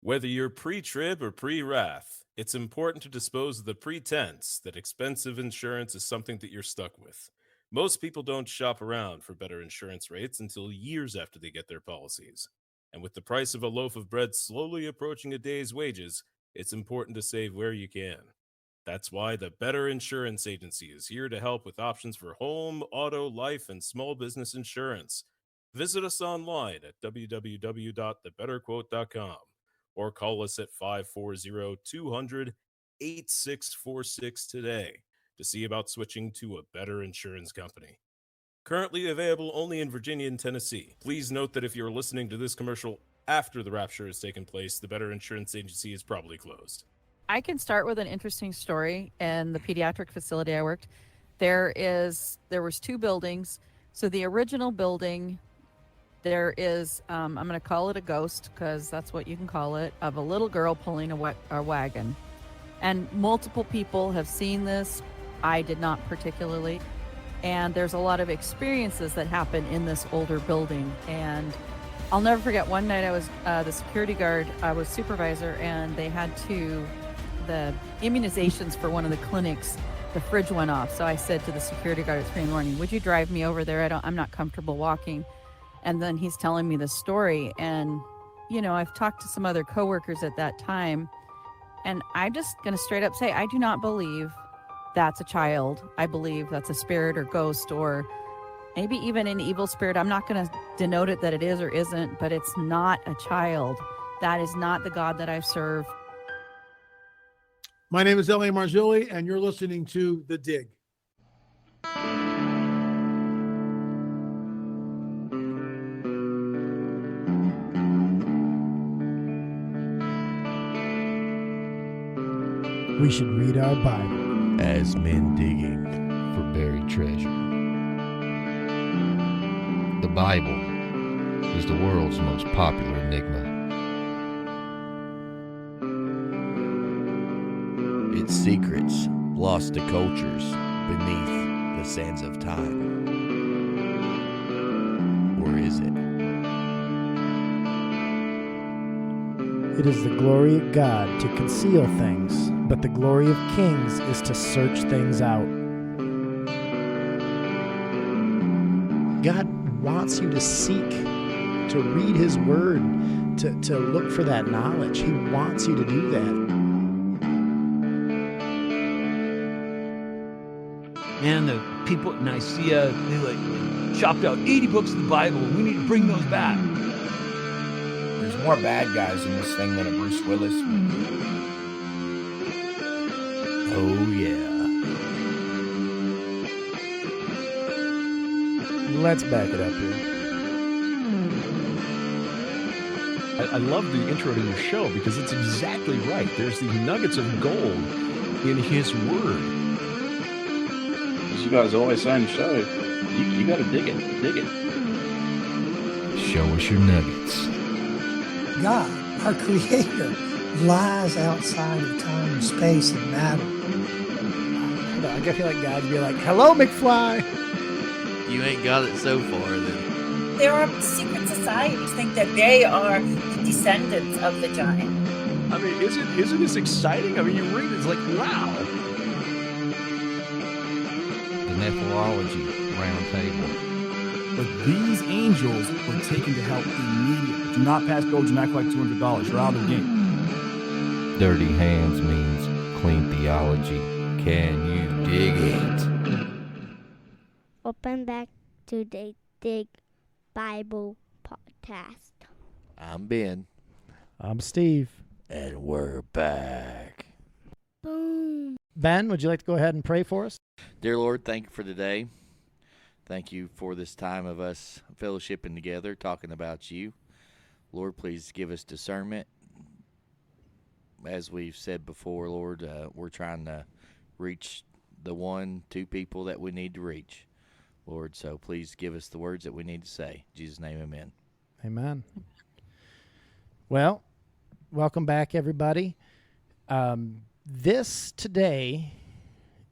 Whether you're pre-trib or pre-wrath, it's important to dispose of the pretense that expensive insurance is something that you're stuck with. Most people don't shop around for better insurance rates until years after they get their policies. And with the price of a loaf of bread slowly approaching a day's wages, it's important to save where you can. That's why the Better Insurance Agency is here to help with options for home, auto, life, and small business insurance. Visit us online at www.thebetterquote.com or call us at 540-200-8646 today to see about switching to a better insurance company. Currently available only in Virginia and Tennessee. Please note that if you're listening to this commercial after the rapture has taken place, the Better Insurance Agency is probably closed. I can start with an interesting story. In the pediatric facility I worked, there was two buildings. So the original building, there is, I'm going to call it a ghost because that's what you can call it, of a little girl pulling a wagon. And multiple people have seen this. I did not particularly. And there's a lot of experiences that happen in this older building. And I'll never forget one night I was the security guard, I was supervisor, and they had the immunizations for one of the clinics, the fridge went off. So I said to the security guard at 3 a.m, would you drive me over there? I'm not comfortable walking. And then he's telling me this story. And, I've talked to some other coworkers at that time, and I'm just going to straight up say, I do not believe that's a child. I believe that's a spirit or ghost or maybe even an evil spirit. I'm not going to denote it that it is or isn't, but it's not a child. That is not the God that I serve. My name is L.A. Marzulli, and you're listening to The Dig. We should read our Bible as men digging for buried treasure. The Bible is the world's most popular enigma. Its secrets lost to cultures beneath the sands of time. Or is it? It is the glory of God to conceal things, but the glory of kings is to search things out. God wants you to seek, to read His Word, to look for that knowledge. He wants you to do that. Man, the people at Nicaea, they chopped out 80 books of the Bible. We need to bring those back. There's more bad guys in this thing than a Bruce Willis movie. Oh, yeah. Let's back it up here. I love the intro to your show because it's exactly right. There's these nuggets of gold in His Word. As you guys always say in the show, you got to dig it. Show us your nuggets. God, our Creator, lies outside of time and space and matter. I feel like God would be like, hello, McFly. You ain't got it so far, then. There are secret societies think that they are the descendants of the giant. I mean, isn't this exciting? I mean, you read it, it's like, wow. The Nephrology Round Table. But these angels were taken to help immediately. Do not pass go, do not collect $200. You're out of the game. Dirty hands means clean theology. Can you dig it? Welcome back to the Dig Bible Podcast. I'm Ben. I'm Steve. And we're back. Boom. Ben, would you like to go ahead and pray for us? Dear Lord, thank you for today. Thank you for this time of us fellowshipping together, talking about you. Lord, please give us discernment. As we've said before, Lord, we're trying to reach the 1-2 people that we need to reach. Lord, so please give us the words that we need to say. In Jesus' name, amen. Amen. Well, welcome back, everybody. This today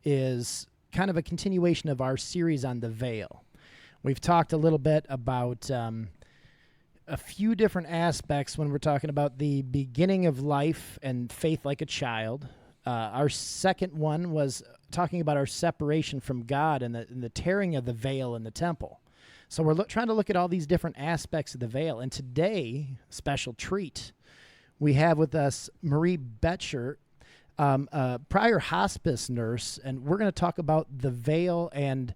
is kind of a continuation of our series on the veil. We've talked a little bit about a few different aspects when we're talking about the beginning of life and faith like a child. Our second one was talking about our separation from God and the tearing of the veil in the temple. So we're trying to look at all these different aspects of the veil. And today, special treat, we have with us Marie Betcher, a prior hospice nurse, and we're going to talk about the veil and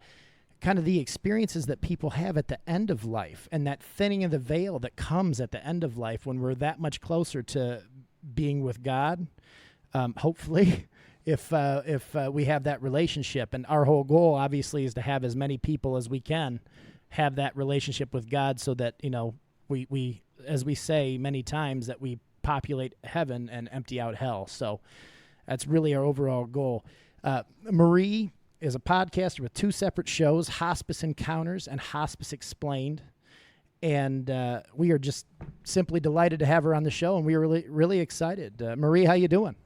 kind of the experiences that people have at the end of life and that thinning of the veil that comes at the end of life when we're that much closer to being with God. Hopefully, if we have that relationship. And our whole goal, obviously, is to have as many people as we can have that relationship with God so that, we as we say many times, that we populate heaven and empty out hell. So that's really our overall goal. Marie is a podcaster with 2 separate shows, Hospice Encounters and Hospice Explained. And we are just simply delighted to have her on the show, and we are really, really excited. Marie, how you doing?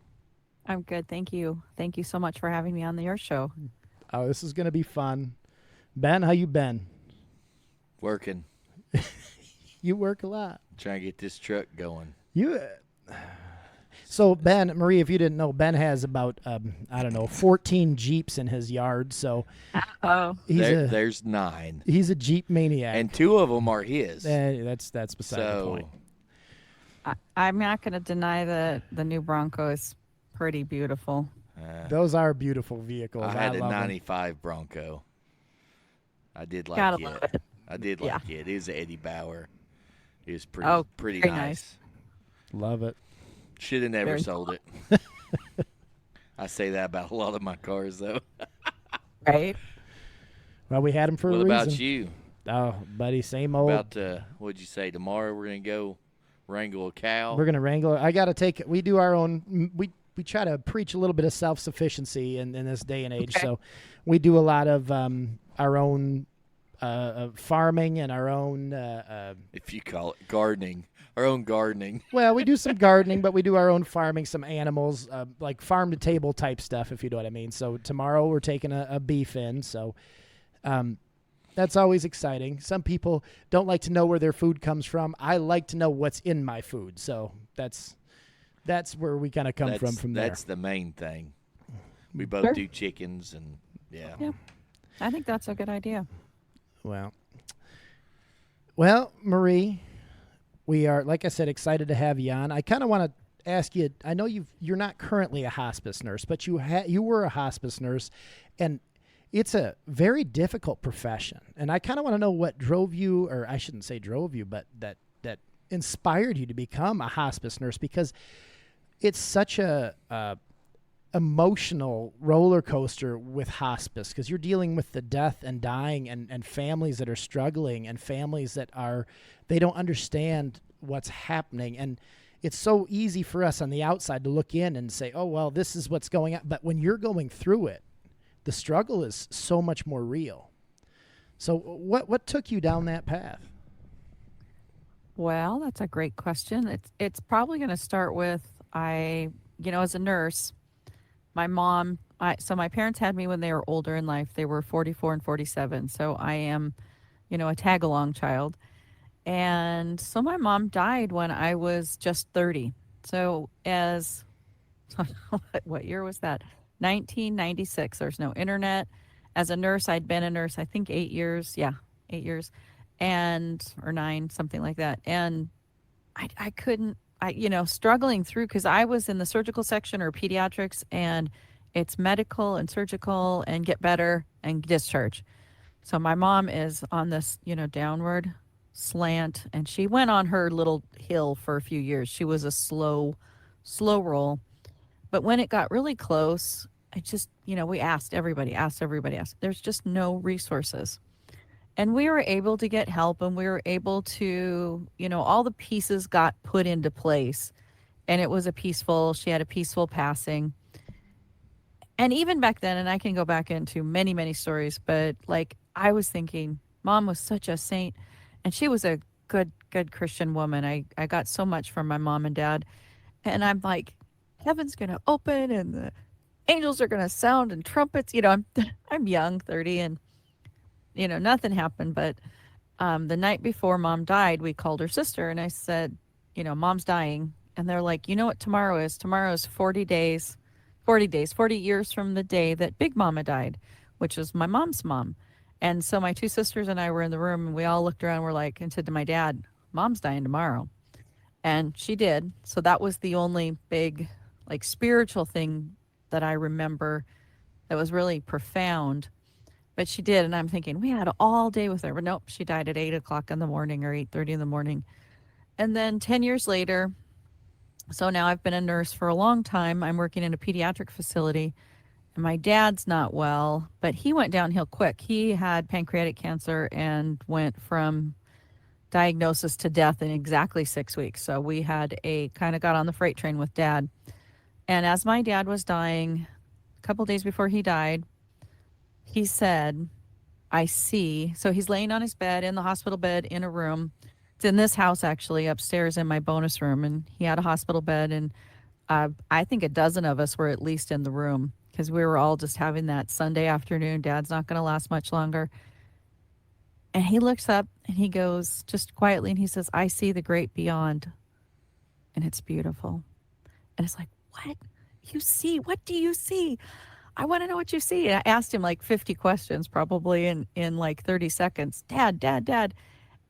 I'm good. Thank you. Thank you so much for having me on your show. Oh, this is going to be fun. Ben, how you been? Working. You work a lot. Trying to get this truck going. So, Ben, Marie, if you didn't know, Ben has about, 14 Jeeps in his yard. So there's 9. He's a Jeep maniac. And 2 of them are his. That's beside the point. I'm not going to deny that the new Bronco is pretty beautiful. Those are beautiful vehicles. I had a love 95 Bronco. I did like Gotta it. love it. I did Yeah. like it. It was Eddie Bauer. It was pretty very nice. Love it. Should have never Very sold it. I say that about a lot of my cars, though. Right? Well, we had them for a What reason. about you? Oh, buddy, same old. What'd you say? Tomorrow we're going to go wrangle a cow? We're going to wrangle. I got to take, we do our own, we try to preach a little bit of self-sufficiency in this day and age. Okay. So we do a lot of our own farming and our own. If you call it gardening. Our own gardening. Well, we do some gardening, but we do our own farming, some animals, like farm-to-table type stuff, if you know what I mean. So tomorrow we're taking a beef in, so that's always exciting. Some people don't like to know where their food comes from. I like to know what's in my food, so that's where we kind of come from there. That's the main thing. We both do chickens, and yeah. I think that's a good idea. Well, Marie, we are, like I said, excited to have you on. I kind of want to ask you, I know you're not currently a hospice nurse, but you were a hospice nurse, and it's a very difficult profession. And I kind of want to know what drove you, or I shouldn't say drove you, but that inspired you to become a hospice nurse, because it's such a emotional roller coaster with hospice, because you're dealing with the death and dying and families that are struggling and families that they don't understand what's happening. And it's so easy for us on the outside to look in and say, oh, well, this is what's going on. But when you're going through it, the struggle is so much more real. So what took you down that path? Well, that's a great question. It's probably going to start with, as a nurse, my mom, so my parents had me when they were older in life. They were 44 and 47. So I am, a tag-along child. And so my mom died when I was just 30. So what year was that? 1996. There's no internet. As a nurse, I'd been a nurse, I think 8 years. Yeah, 8 years. Or 9, something like that. And I couldn't, struggling through, because I was in the surgical section or pediatrics, and it's medical and surgical and get better and discharge. So my mom is on this, downward slant, and she went on her little hill for a few years. She was a slow roll. But when it got really close, I just, we asked everybody. There's just no resources. And we were able to get help, and we were able to, all the pieces got put into place, and it was she had a peaceful passing. And even back then, and I can go back into many, many stories, but I was thinking, Mom was such a saint, and she was a good Christian woman. I got so much from my mom and dad, and I'm like, heaven's going to open and the angels are going to sound and trumpets. I'm young, 30, and nothing happened, but the night before Mom died, we called her sister, and I said, Mom's dying. And they're like, you know what tomorrow is? Tomorrow is 40 days, 40 years from the day that Big Mama died, which was my mom's mom. And so my two sisters and I were in the room, and we all looked around, and said to my dad, Mom's dying tomorrow. And she did. So that was the only big, like, spiritual thing that I remember that was really profound. But she did, and I'm thinking, we had all day with her. But nope, she died at 8 o'clock in the morning or 8:30 in the morning. And then 10 years later, so now I've been a nurse for a long time. I'm working in a pediatric facility, and my dad's not well, but he went downhill quick. He had pancreatic cancer and went from diagnosis to death in exactly 6 weeks. So we had kind of got on the freight train with Dad. And as my dad was dying, a couple days before he died, he said, I see. So he's laying on his bed, in the hospital bed, in a room. It's in this house, actually, upstairs in my bonus room. And he had a hospital bed. And I think a dozen of us were at least in the room, because we were all just having that Sunday afternoon. Dad's not going to last much longer. And he looks up and he goes, just quietly, and he says, I see the great beyond. And it's beautiful. And it's like, what? You see? What do you see? I want to know what you see. And I asked him like 50 questions, probably in like 30 seconds. Dad, Dad, Dad.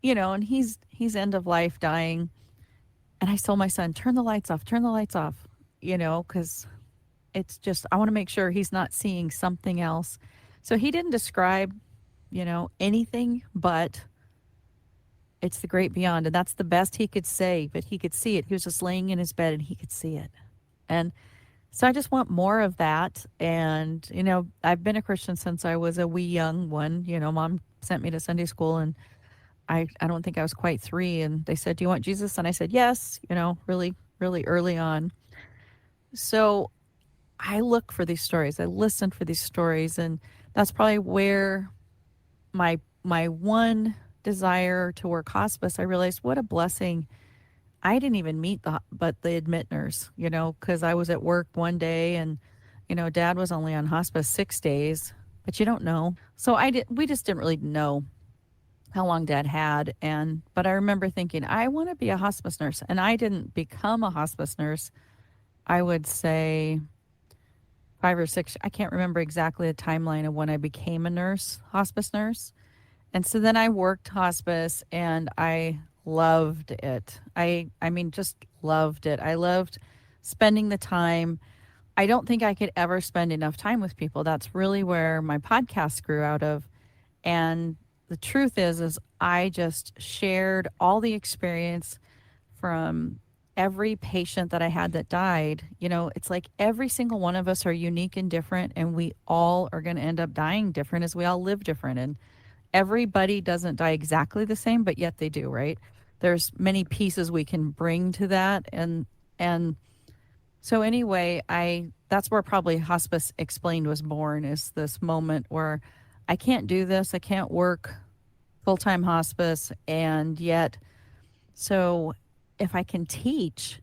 And he's end of life, dying. And I told my son, turn the lights off, because it's just, I want to make sure he's not seeing something else. So he didn't describe, anything, but it's the great beyond. And that's the best he could say, but he could see it. He was just laying in his bed and he could see it. And so I just want more of that. And, I've been a Christian since I was a wee young one. Mom sent me to Sunday school, and I don't think I was quite 3. And they said, do you want Jesus? And I said, yes, really, really early on. So I look for these stories. I listen for these stories. And that's probably where my one desire to work hospice, I realized what a blessing. I didn't even meet the admitters, because I was at work one day, and, Dad was only on hospice 6 days, but you don't know. So we just didn't really know how long Dad had. But I remember thinking, I want to be a hospice nurse. And I didn't become a hospice nurse, I would say 5 or 6. I can't remember exactly the timeline of when I became a hospice nurse. And so then I worked hospice, and I loved it. I mean, just loved it. I loved spending the time. I don't think I could ever spend enough time with people. That's really where my podcast grew out of. And the truth is I just shared all the experience from every patient that I had that died. It's like every single one of us are unique and different, and we all are going to end up dying different as we all live different. And everybody doesn't die exactly the same, but yet they do, right? There's many pieces we can bring to that. And so anyway, that's where probably Hospice Explained was born, is this moment where I can't do this. I can't work full-time hospice. And yet, so if I can teach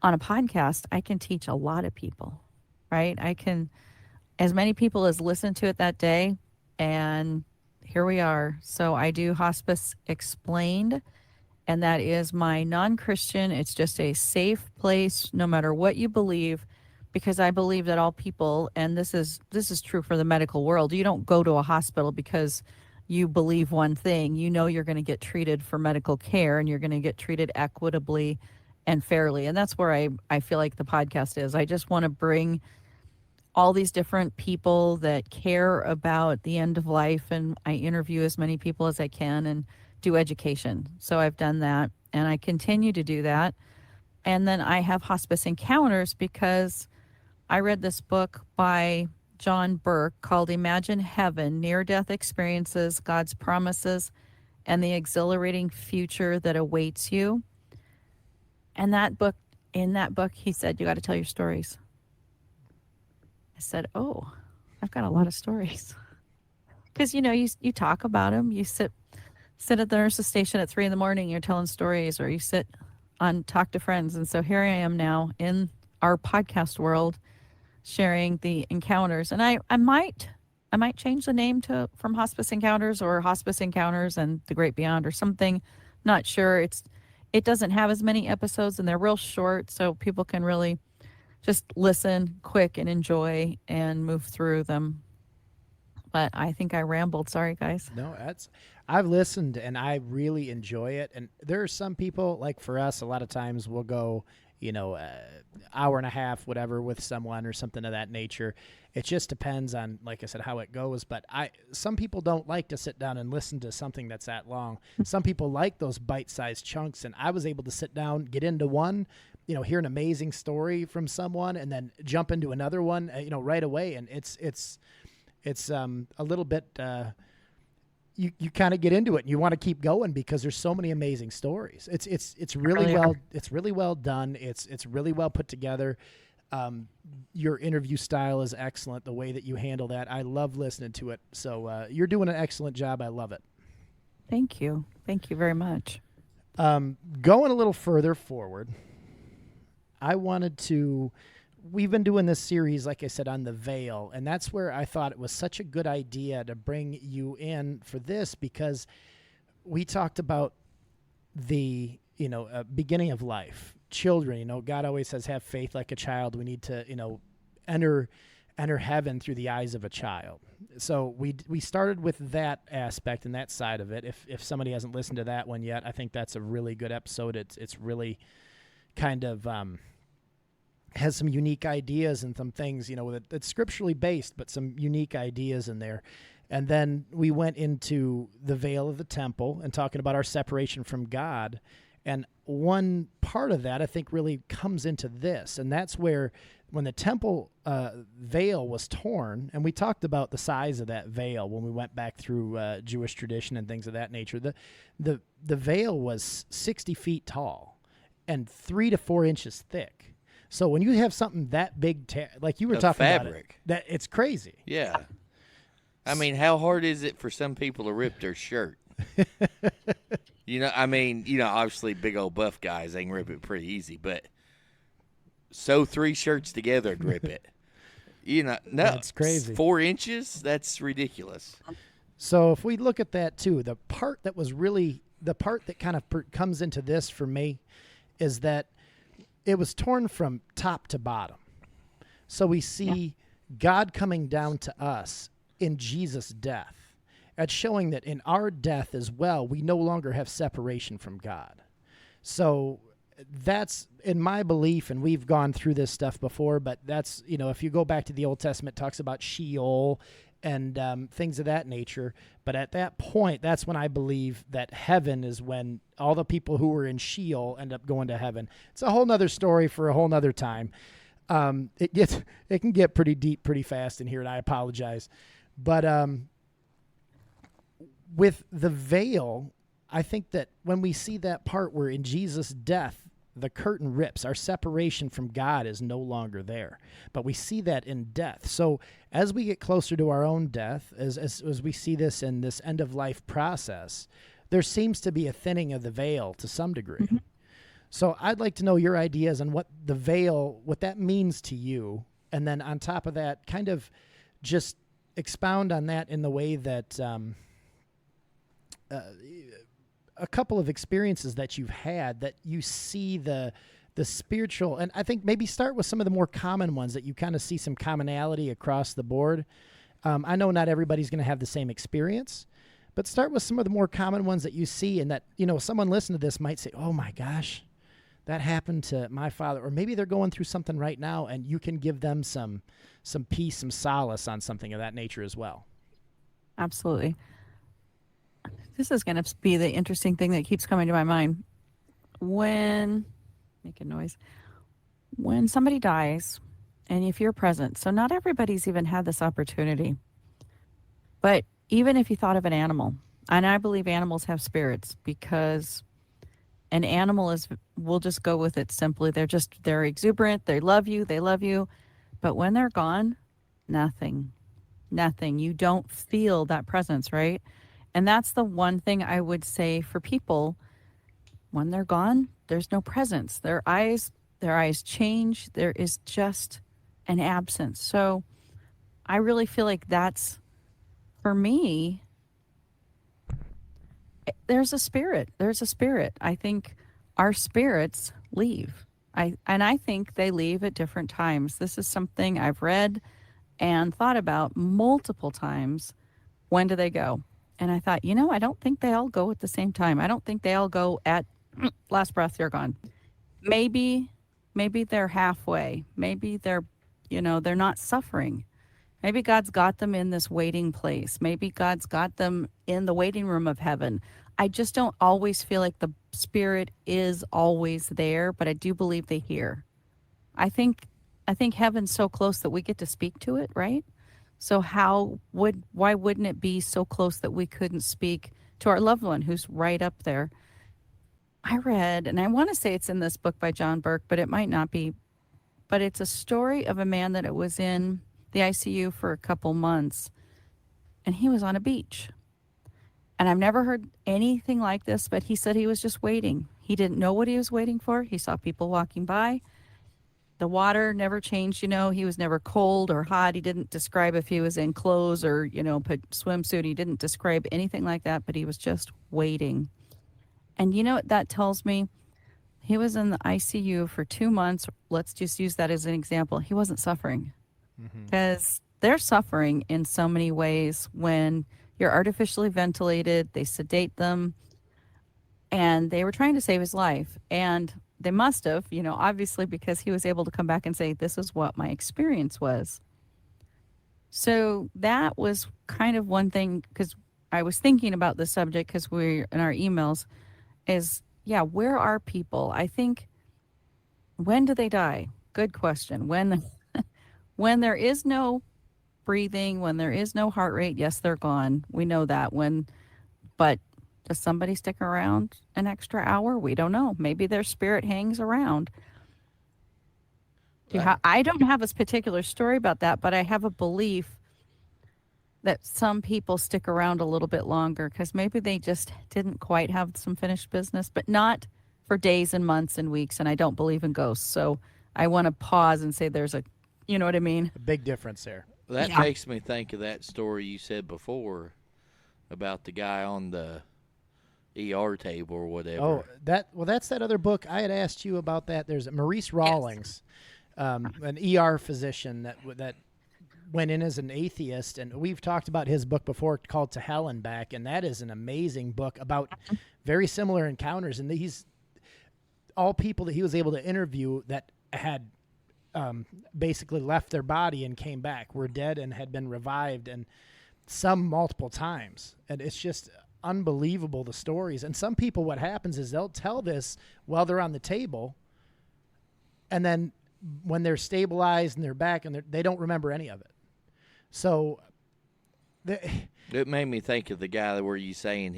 on a podcast, I can teach a lot of people, right? I can, as many people as listen to it that day, and here we are. So I do Hospice Explained, and that is my non-Christian. It's just a safe place, no matter what you believe, because I believe that all people, and this is true for the medical world, you don't go to a hospital because you believe one thing. You're going to get treated for medical care, and you're going to get treated equitably and fairly. And that's where I feel like the podcast is. I just want to bring all these different people that care about the end of life, and I interview as many people as I can and do education. So I've done that, and I continue to do that. And then I have Hospice Encounters, because I read this book by John Burke called Imagine Heaven: Near-Death Experiences, God's Promises, and the Exhilarating Future That Awaits You. And in that book, he said, you got to tell your stories. I said, oh, I've got a lot of stories. Because, you talk about them. You sit at the nurse's station at 3 a.m, you're telling stories, or you talk to friends. And so here I am now in our podcast world, sharing the encounters. And I might I might change the name to from Hospice Encounters or Hospice Encounters and The Great Beyond or something. Not sure. It doesn't have as many episodes and they're real short, so people can really just listen quick and enjoy and move through them. But I think I rambled. Sorry, guys. No, I've listened and I really enjoy it. And there are some people, like for us, a lot of times we'll go, hour and a half, whatever, with someone or something of that nature. It just depends on, like I said, how it goes. But some people don't like to sit down and listen to something that's that long. Some people like those bite-sized chunks, and I was able to sit down, get into one, hear an amazing story from someone, and then jump into another one, right away. And it's a little bit. You kind of get into it and you want to keep going because there's so many amazing stories. It's really well done. It's really well put together. Your interview style is excellent. The way that you handle that, I love listening to it. So you're doing an excellent job. I love it. Thank you very much. Going a little further forward, I wanted to. We've been doing this series, like I said, on the veil, and that's where I thought it was such a good idea to bring you in for this, because we talked about the, beginning of life. Children, God always says, have faith like a child. We need to, enter heaven through the eyes of a child. So we started with that aspect and that side of it. If somebody hasn't listened to that one yet, I think that's a really good episode. It's really kind of has some unique ideas and some things, that's scripturally based, but some unique ideas in there. And then we went into the veil of the temple and talking about our separation from God. And one part of that, I think, really comes into this. And that's where when the temple veil was torn, and we talked about the size of that veil when we went back through Jewish tradition and things of that nature. The veil was 60 feet tall and 3 to 4 inches thick. So when you have something that big, like you were talking fabric, about it's crazy. Yeah. I mean, how hard is it for some people to rip their shirt? Obviously big old buff guys, they can rip it pretty easy, but sew 3 shirts together and rip it. No, that's crazy. 4 inches? That's ridiculous. So if we look at that too, the part that kind of comes into this for me is that it was torn from top to bottom. So we see God coming down to us in Jesus' death. It's showing that in our death as well, we no longer have separation from God. So that's in my belief, and we've gone through this stuff before, but that's, if you go back to the Old Testament, it talks about Sheol and things of that nature. But at that point, that's when I believe that heaven is when all the people who were in Sheol end up going to heaven. It's a whole nother story for a whole nother time. It can get pretty deep pretty fast in here, and I apologize. But with the veil, I think that when we see that part where in Jesus' death, the curtain rips, our separation from God is no longer there. But we see that in death. So as we get closer to our own death, as we see this in this end-of-life process, there seems to be a thinning of the veil to some degree. Mm-hmm. So I'd like to know your ideas on what the veil, what that means to you. And then on top of that, kind of just expound on that in the way that a couple of experiences that you've had that you see the spiritual, and I think maybe start with some of the more common ones that you kind of see some commonality across the board. I know not everybody's going to have the same experience, but start with some of the more common ones that you see, and that, someone listening to this might say, oh my gosh, that happened to my father, or maybe they're going through something right now, and you can give them some peace, some solace on something of that nature as well. Absolutely. This is going to be the interesting thing that keeps coming to my mind. When somebody dies, and if you're present, so not everybody's even had this opportunity, but even if you thought of an animal, and I believe animals have spirits, because an animal we'll just go with it simply. They're exuberant. They love you. But when they're gone, nothing. You don't feel that presence, right? And that's the one thing I would say for people. When they're gone, there's no presence. Their eyes change. There is just an absence. So I really feel like that's for me, there's a spirit. There's a spirit. I think our spirits leave. I think they leave at different times. This is something I've read and thought about multiple times. When do they go? And I thought, I don't think they all go at the same time. I don't think they all go at last breath, you're gone. Maybe they're halfway. Maybe they're not suffering. Maybe God's got them in this waiting place. Maybe God's got them in the waiting room of heaven. I just don't always feel like the spirit is always there, but I do believe they hear. I think heaven's so close that we get to speak to it, right? So why wouldn't it be so close that we couldn't speak to our loved one who's right up there? I read, and I want to say it's in this book by John Burke, but it might not be. But it's a story of a man that was in the ICU for a couple months, and he was on a beach. And I've never heard anything like this, but he said he was just waiting. He didn't know what he was waiting for. He saw people walking by. The water never changed, he was never cold or hot. He didn't describe if he was in clothes or, put swimsuit. He didn't describe anything like that, but he was just waiting. And you know what that tells me? He was in the ICU for 2 months. Let's just use that as an example. He wasn't suffering because they're suffering in so many ways when you're artificially ventilated, they sedate them, and they were trying to save his life. And they must have, obviously, because he was able to come back and say, this is what my experience was. So that was kind of one thing, because I was thinking about this subject because we're in our emails is, where are people? I think, when do they die? Good question. When there is no breathing, when there is no heart rate, yes, they're gone. We know that. But does somebody stick around an extra hour? We don't know. Maybe their spirit hangs around. I don't have a particular story about that, but I have a belief that some people stick around a little bit longer because maybe they just didn't quite have some finished business, but not for days and months and weeks. And I don't believe in ghosts. So I want to pause and say there's you know what I mean? A big difference there. Well, that makes me think of that story you said before about the guy on the ER table or whatever. Oh, that's that other book. I had asked you about that. There's Maurice Rawlings, an ER physician that went in as an atheist, and we've talked about his book before called To Hell and Back, and that is an amazing book about very similar encounters. And he's all people that he was able to interview that had basically left their body and came back, were dead and had been revived, and some multiple times. And it's just unbelievable, the stories. And some people, what happens is they'll tell this while they're on the table, and then when they're stabilized and they're back, and they don't remember any of it. So it made me think of the guy where you saying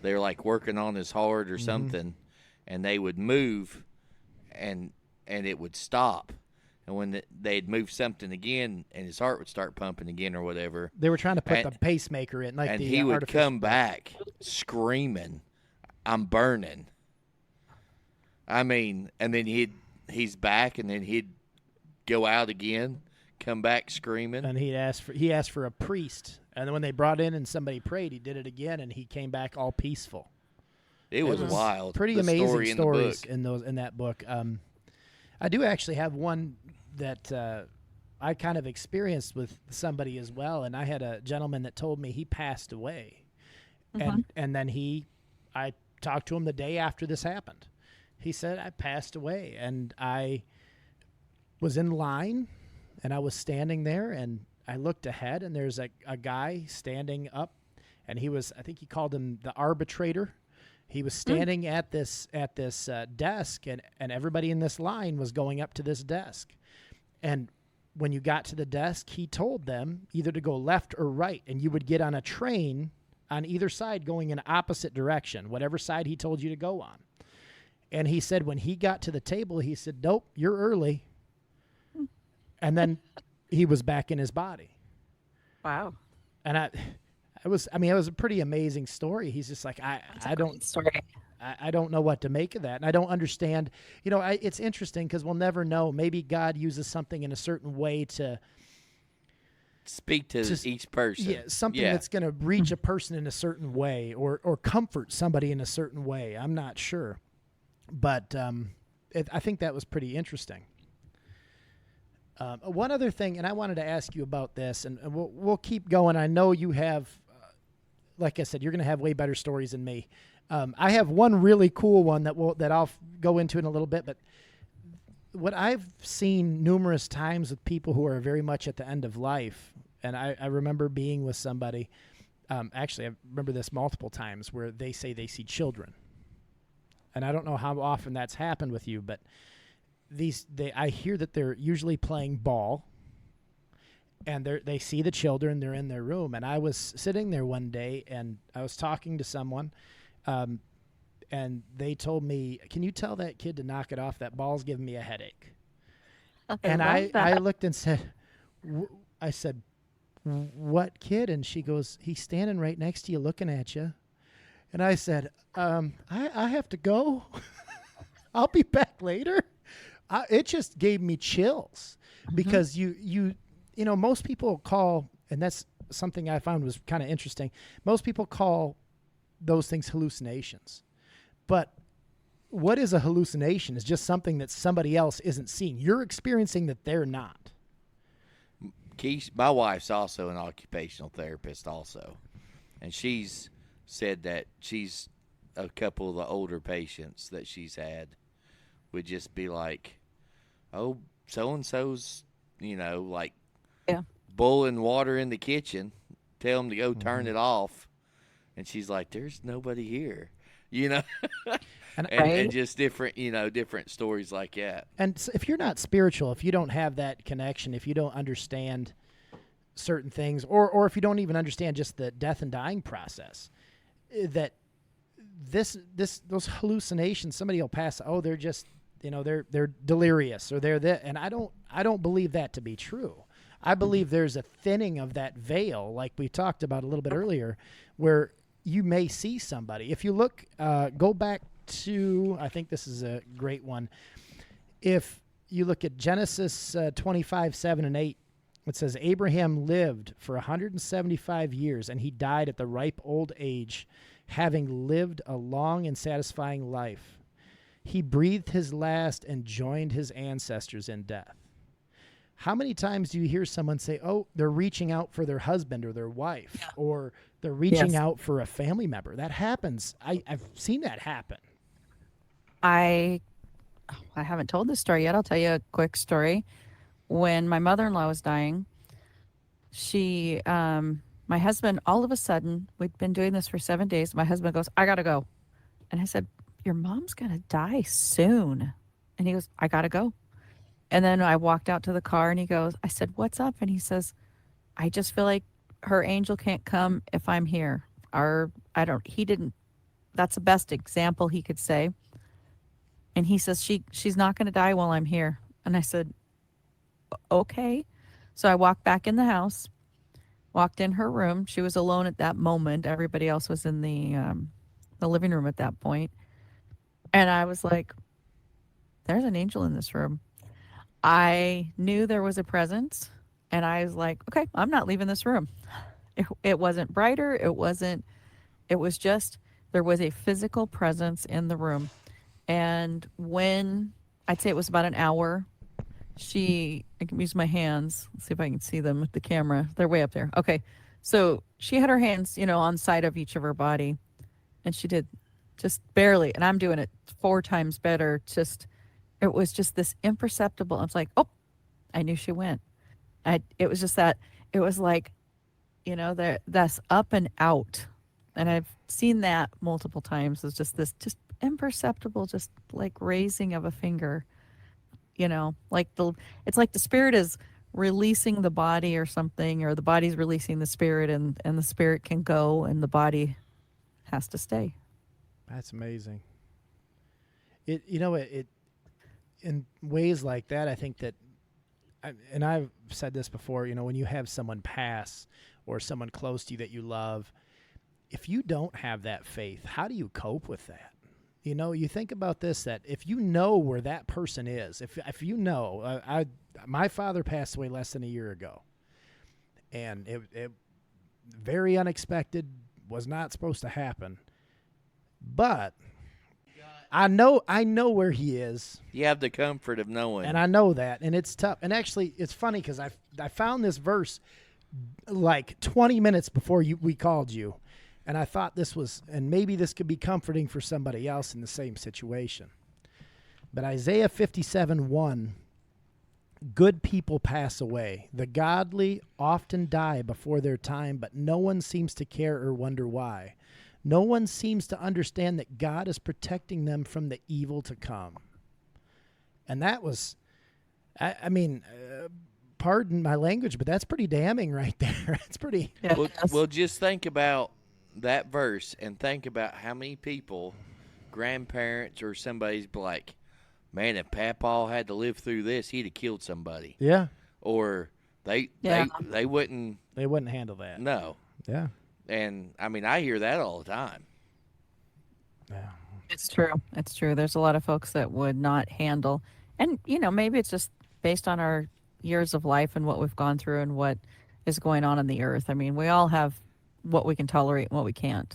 they're like working on his heart or something, and they would move and it would stop. And when they'd move something again, and his heart would start pumping again or whatever. They were trying to put the pacemaker in, and he would come back screaming, "I'm burning." I mean, and then he's back, and then he'd go out again, come back screaming. And he asked for a priest, and then when they brought in and somebody prayed, he did it again, and he came back all peaceful. It was wild. Pretty amazing stories in that book. I do actually have one that I kind of experienced with somebody as well, and I had a gentleman that told me he passed away, and then I talked to him the day after this happened. He said, I passed away, and I was in line, and I was standing there, and I looked ahead, and there's a guy standing up, and I think he called him the arbitrator. He was standing at this desk, and everybody in this line was going up to this desk. And when you got to the desk, he told them either to go left or right, and you would get on a train on either side going in opposite direction, whatever side he told you to go on. And he said when he got to the table, he said, "Nope, you're early." And then he was back in his body. Wow. And it was a pretty amazing story. He's just like, I don't know what to make of that. And I don't understand, it's interesting because we'll never know. Maybe God uses something in a certain way to speak to each person. Yeah, something that's going to reach a person in a certain way or comfort somebody in a certain way. I'm not sure. But I think that was pretty interesting. One other thing, and I wanted to ask you about this, and we'll keep going. I know you have, like I said, you're going to have way better stories than me. I have one really cool one that I'll go into in a little bit, but what I've seen numerous times with people who are very much at the end of life, and I remember being with somebody, actually I remember this multiple times, where they say they see children. And I don't know how often that's happened with you, but I hear that they're usually playing ball, and they see the children, they're in their room. And I was sitting there one day, and I was talking to someone, and they told me, "Can you tell that kid to knock it off? That ball's giving me a headache." And I looked and said, I said, "What kid?" And she goes, "He's standing right next to you looking at you." And I said, I have to go. I'll be back later. It just gave me chills because you know, most people call, and that's something I found was kind of interesting. Most people call those things hallucinations. But what is a hallucination? Is just something that somebody else isn't seeing. You're experiencing that they're not. My wife's also an occupational therapist also. And she's said that a couple of the older patients that she's had would just be like, "Oh, so-and-so's, like boiling water in the kitchen. Tell them to go turn it off." And she's like, "There's nobody here," and just different, different stories like that. And if you're not spiritual, if you don't have that connection, if you don't understand certain things, or if you don't even understand just the death and dying process, that those hallucinations, somebody will pass, "Oh, they're just, they're delirious," or they're that. And I don't believe that to be true. I believe there's a thinning of that veil, like we talked about a little bit earlier, where you may see somebody. If you look, go back to, I think this is a great one. If you look at Genesis 25, 7 and 8, it says, "Abraham lived for 175 years, and he died at the ripe old age, having lived a long and satisfying life. He breathed his last and joined his ancestors in death." How many times do you hear someone say, "Oh, they're reaching out for their husband or their wife, or they're reaching out for a family member"? That happens. I've seen that happen. I haven't told this story yet. I'll tell you a quick story. When my mother-in-law was dying, my husband, all of a sudden, we'd been doing this for 7 days. My husband goes, "I got to go." And I said, "Your mom's going to die soon." And he goes, "I got to go." And then I walked out to the car, and I said, "What's up?" And he says, "I just feel like her angel can't come if I'm here." That's the best example he could say. And he says, she's not going to die while I'm here. And I said, "Okay." So I walked back in the house, walked in her room. She was alone at that moment. Everybody else was in the living room at that point. And I was like, "There's an angel in this room." I knew there was a presence, and I was like, "Okay, I'm not leaving this room." It wasn't brighter. It was just, there was a physical presence in the room. And when, I'd say it was about an hour, I can use my hands. Let's see if I can see them with the camera. They're way up there. Okay. So she had her hands, on the side of each of her body, and she did just barely, and I'm doing it 4 times better. It was just this imperceptible. I was like, "Oh, I knew she went." It was just that, it was like, that's up and out. And I've seen that multiple times. It's just this, just imperceptible, just like raising of a finger, it's like the spirit is releasing the body or something, or the body's releasing the spirit, and the spirit can go and the body has to stay. That's amazing. It in ways like that, I think that, and I've said this before, when you have someone pass or someone close to you that you love, if you don't have that faith, how do you cope with that? You think about this, that if you know where that person is, if you know, my father passed away less than a year ago, and it very unexpected, was not supposed to happen. But I know where he is. You have the comfort of knowing. And I know that, and it's tough. And actually, it's funny because I found this verse like 20 minutes before we called you, and I thought this was, and maybe this could be comforting for somebody else in the same situation. But Isaiah 57:1, good people pass away. The godly often die before their time, but no one seems to care or wonder why. No one seems to understand that God is protecting them from the evil to come. And that was, I mean, pardon my language, but that's pretty damning right there. It's pretty. Well, just think about that verse and think about how many people, grandparents or somebody's like, man, if Papaw had to live through this, he'd have killed somebody. Yeah. Or they wouldn't. They wouldn't handle that. No. Yeah. And, I mean, I hear that all the time. Yeah. It's true. It's true. There's a lot of folks that would not handle. And, maybe it's just based on our years of life and what we've gone through and what is going on the earth. I mean, we all have what we can tolerate and what we can't.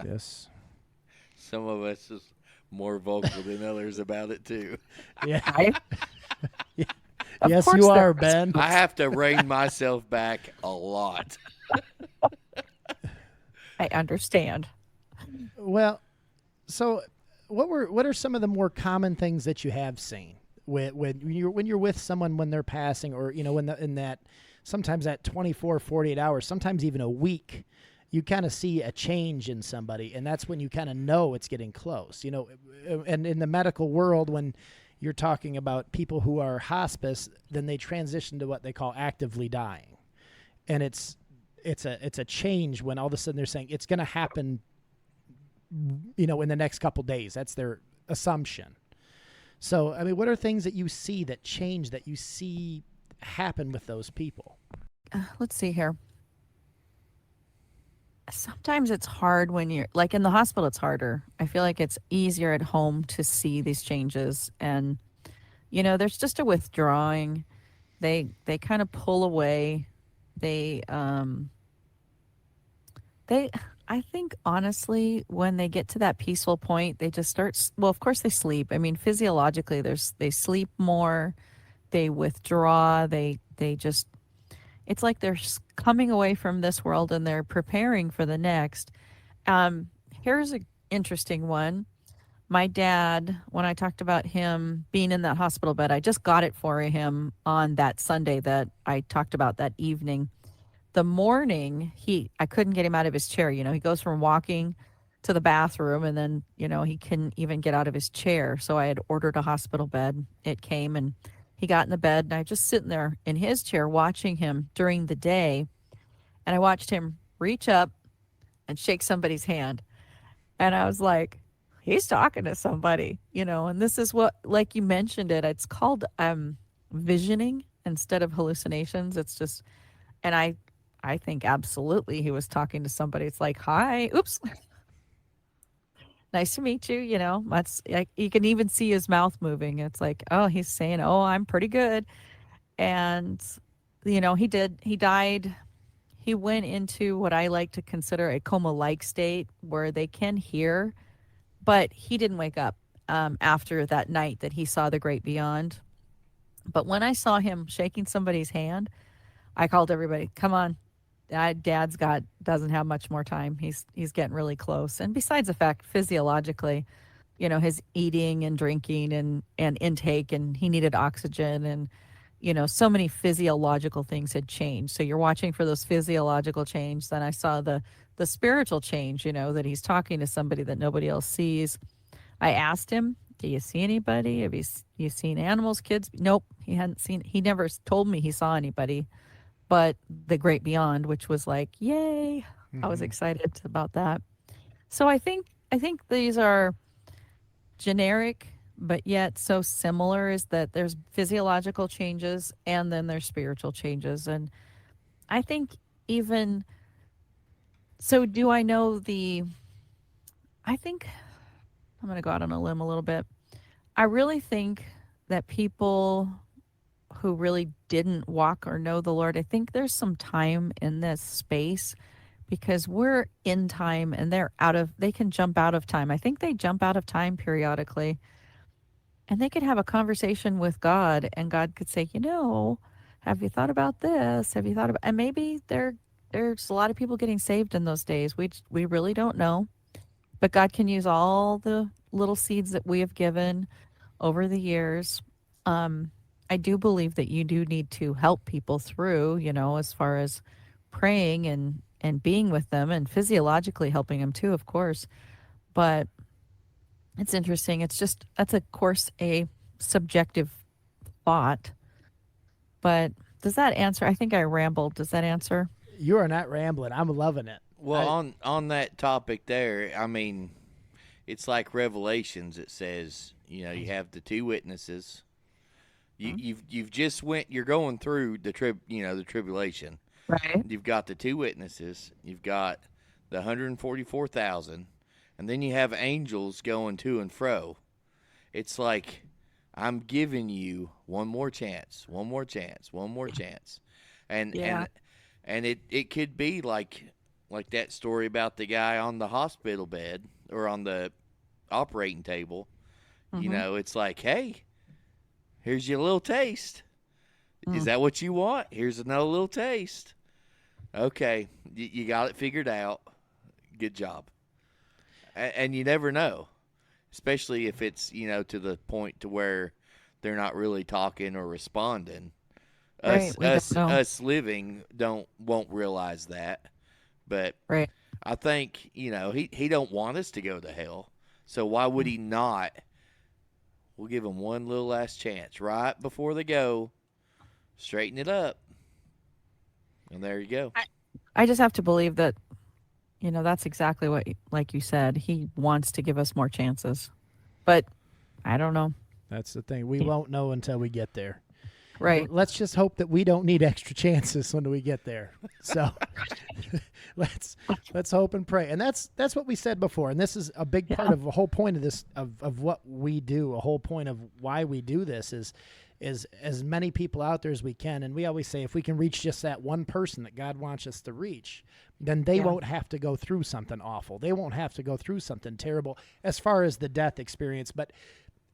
Yes. Some of us is more vocal than others about it, too. Yeah. Yeah. Yes, you are, Ben. I have to rein myself back a lot. I understand. Well, so what are some of the more common things that you have seen when you're with someone when they're passing, or in that sometimes that 24, 48 hours, sometimes even a week, you kind of see a change in somebody, and that's when you kind of know it's getting close. And in the medical world, when you're talking about people who are hospice, then they transition to what they call actively dying, and it's a change when all of a sudden they're saying it's going to happen, in the next couple days. That's their assumption. So, I mean, what are things that you see that change, that you see happen with those people? Let's see here. Sometimes it's hard when you're like in the hospital. It's harder. I feel like it's easier at home to see these changes, and there's just a withdrawing. They kind of pull away. I think honestly, when they get to that peaceful point, they just start. Well, of course they sleep. I mean, physiologically, they sleep more. They withdraw. They just. It's like they're coming away from this world and they're preparing for the next. Here's an interesting one. My dad, when I talked about him being in that hospital bed, I just got it for him on that Sunday that I talked about that evening. The morning, I couldn't get him out of his chair. He goes from walking to the bathroom, and then, he couldn't even get out of his chair. So I had ordered a hospital bed. It came, and he got in the bed, and I was just sitting there in his chair watching him during the day. And I watched him reach up and shake somebody's hand. And I was like, he's talking to somebody, and this is what, like you mentioned it's called visioning instead of hallucinations. It's just, and I think absolutely he was talking to somebody. It's like, hi, oops. Nice to meet you. That's like, you can even see his mouth moving. It's like, oh, he's saying, oh, I'm pretty good. And, he died. He went into what I like to consider a coma-like state where they can hear, but he didn't wake up after that night that he saw the great beyond. But when I saw him shaking somebody's hand, I called everybody, come on. Dad's doesn't have much more time. He's getting really close. And besides the fact, physiologically, his eating and drinking and intake, and he needed oxygen, and so many physiological things had changed. So you're watching for those physiological change. Then I saw the spiritual change, that he's talking to somebody that nobody else sees. I asked him, do you see anybody? Have you seen animals, kids? Nope. He never told me he saw anybody. But the great beyond, which was like, yay. I was excited about that. So I think these are generic, but yet so similar, is that there's physiological changes and then there's spiritual changes. And I think even, so do I know I think, I'm going to go out on a limb a little bit. I really think that people who really didn't walk or know the Lord, I think there's some time in this space because we're in time and they can jump out of time. I think they jump out of time periodically and they could have a conversation with God and God could say, have you thought about this? Have you thought about, and maybe there's a lot of people getting saved in those days. We really don't know, but God can use all the little seeds that we have given over the years. I do believe that you do need to help people through, as far as praying and being with them and physiologically helping them too, of course. But it's interesting. That's of course a subjective thought. But does that answer? I think I rambled. Does that answer? You are not rambling. I'm loving it. Well, on that topic there, I mean, it's like Revelations. It says, you have the two witnesses. You've just you're going through the tribulation. Right. You've got the two witnesses. You've got the 144,000, and then you have angels going to and fro. It's like, I'm giving you one more chance, one more chance, one more chance. And it could be like that story about the guy on the hospital bed or on the operating table. Mm-hmm. It's like, hey, here's your little taste. Is that what you want? Here's another little taste. Okay, you got it figured out. Good job. And you never know, especially if it's, to the point to where they're not really talking or responding. Right, Us living won't realize that. But right. I think, he don't want us to go to hell. So why would he not? We'll give them one little last chance right before they go. Straighten it up. And there you go. I just have to believe that, that's exactly what, like you said, he wants to give us more chances. But I don't know. That's the thing. We won't know until we get there. Right. Let's just hope that we don't need extra chances when we get there. So let's hope and pray. And that's what we said before. And this is a big part of the whole point of this, of what we do. A whole point of why we do this is as many people out there as we can. And we always say, if we can reach just that one person that God wants us to reach, then they won't have to go through something awful. They won't have to go through something terrible as far as the death experience. But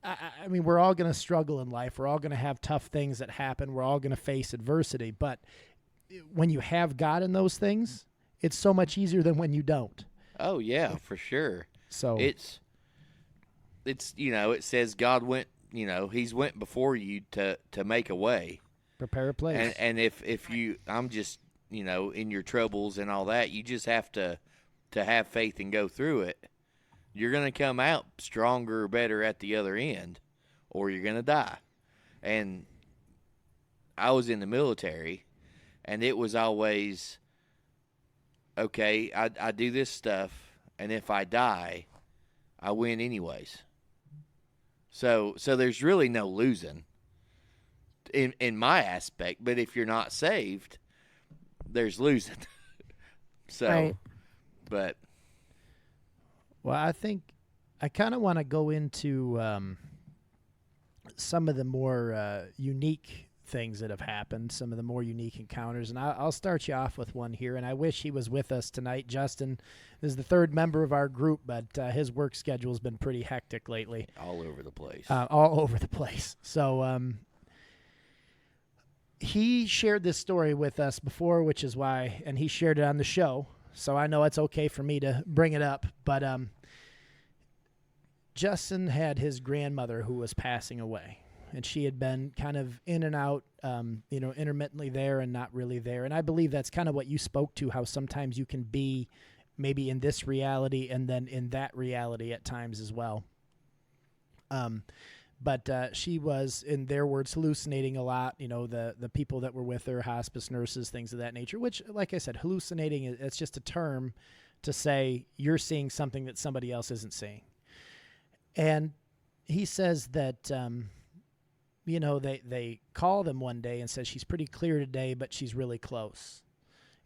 I mean, we're all going to struggle in life. We're all going to have tough things that happen. We're all going to face adversity. But when you have God in those things, it's so much easier than when you don't. Oh, yeah, for sure. So it's it says God went, he's went before you to make a way. Prepare a place. And if you, I'm just, in your troubles and all that, you just have to have faith and go through it. You're going to come out stronger or better at the other end, or you're going to die. And I was in the military, and it was always, okay, I do this stuff, and if I die, I win anyways. So there's really no losing in my aspect. But if you're not saved, there's losing. So, right. But. Well, I think I kind of want to go into some of the more unique things that have happened, some of the more unique encounters. And I'll start you off with one here. And I wish he was with us tonight. Justin is the third member of our group, but his work schedule has been pretty hectic lately. All over the place. All over the place. So he shared this story with us before, which is why, and he shared it on the show. So I know it's okay for me to bring it up, but Justin had his grandmother who was passing away, and she had been kind of in and out, intermittently there and not really there. And I believe that's kind of what you spoke to, how sometimes you can be maybe in this reality and then in that reality at times as well. But she was, in their words, hallucinating a lot. The people that were with her, hospice nurses, things of that nature, which, like I said, hallucinating, it's just a term to say you're seeing something that somebody else isn't seeing. And he says that, they called him one day and said, she's pretty clear today, but she's really close.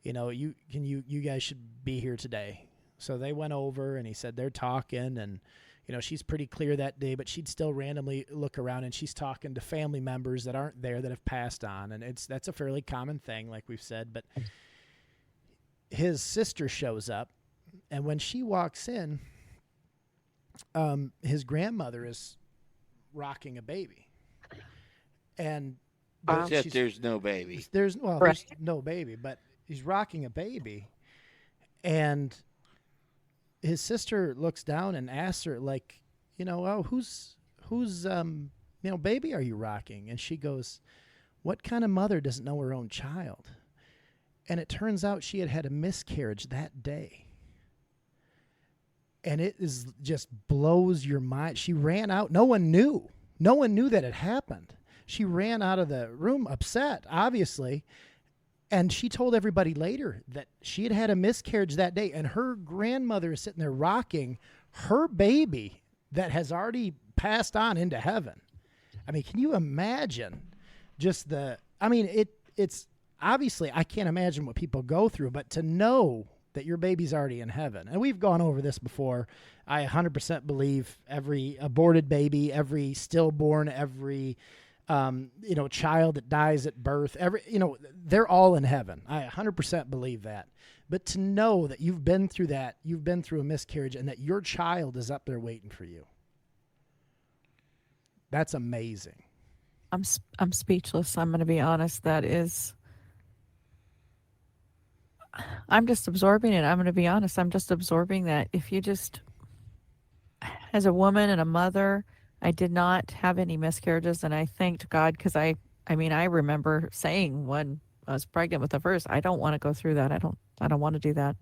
You guys should be here today. So they went over, and he said they're talking, and she's pretty clear that day, but she'd still randomly look around and she's talking to family members that aren't there that have passed on. And that's a fairly common thing, like we've said. But his sister shows up, and when she walks in, his grandmother is rocking a baby. And Except there's no baby. There's no baby, but he's rocking a baby. And his sister looks down and asks her, like, whose baby are you rocking? And she goes, what kind of mother doesn't know her own child? And it turns out she had had a miscarriage that day. And it just blows your mind. She ran out. No one knew that it happened. She ran out of the room upset, obviously. And she told everybody later that she had had a miscarriage that day, and her grandmother is sitting there rocking her baby that has already passed on into heaven. I mean, can you imagine just it's obviously, I can't imagine what people go through, but to know that your baby's already in heaven. And we've gone over this before. I 100% believe every aborted baby, every stillborn, every child that dies at birth, they're all in heaven. I 100% believe that. But to know that you've been through that, you've been through a miscarriage, and that your child is up there waiting for you, that's amazing. I'm speechless. I'm going to be honest. I'm just absorbing it. I'm going to be honest. I'm just absorbing that. If you just, as a woman and a mother, I did not have any miscarriages, and I thanked God, because I remember saying when I was pregnant with the first, I don't want to go through that. I don't want to do that.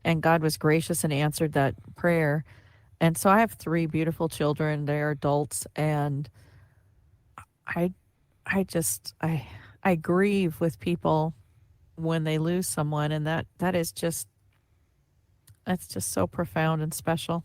And God was gracious and answered that prayer. And so I have 3 beautiful children. They're adults, and I grieve with people when they lose someone, and that's just so profound and special.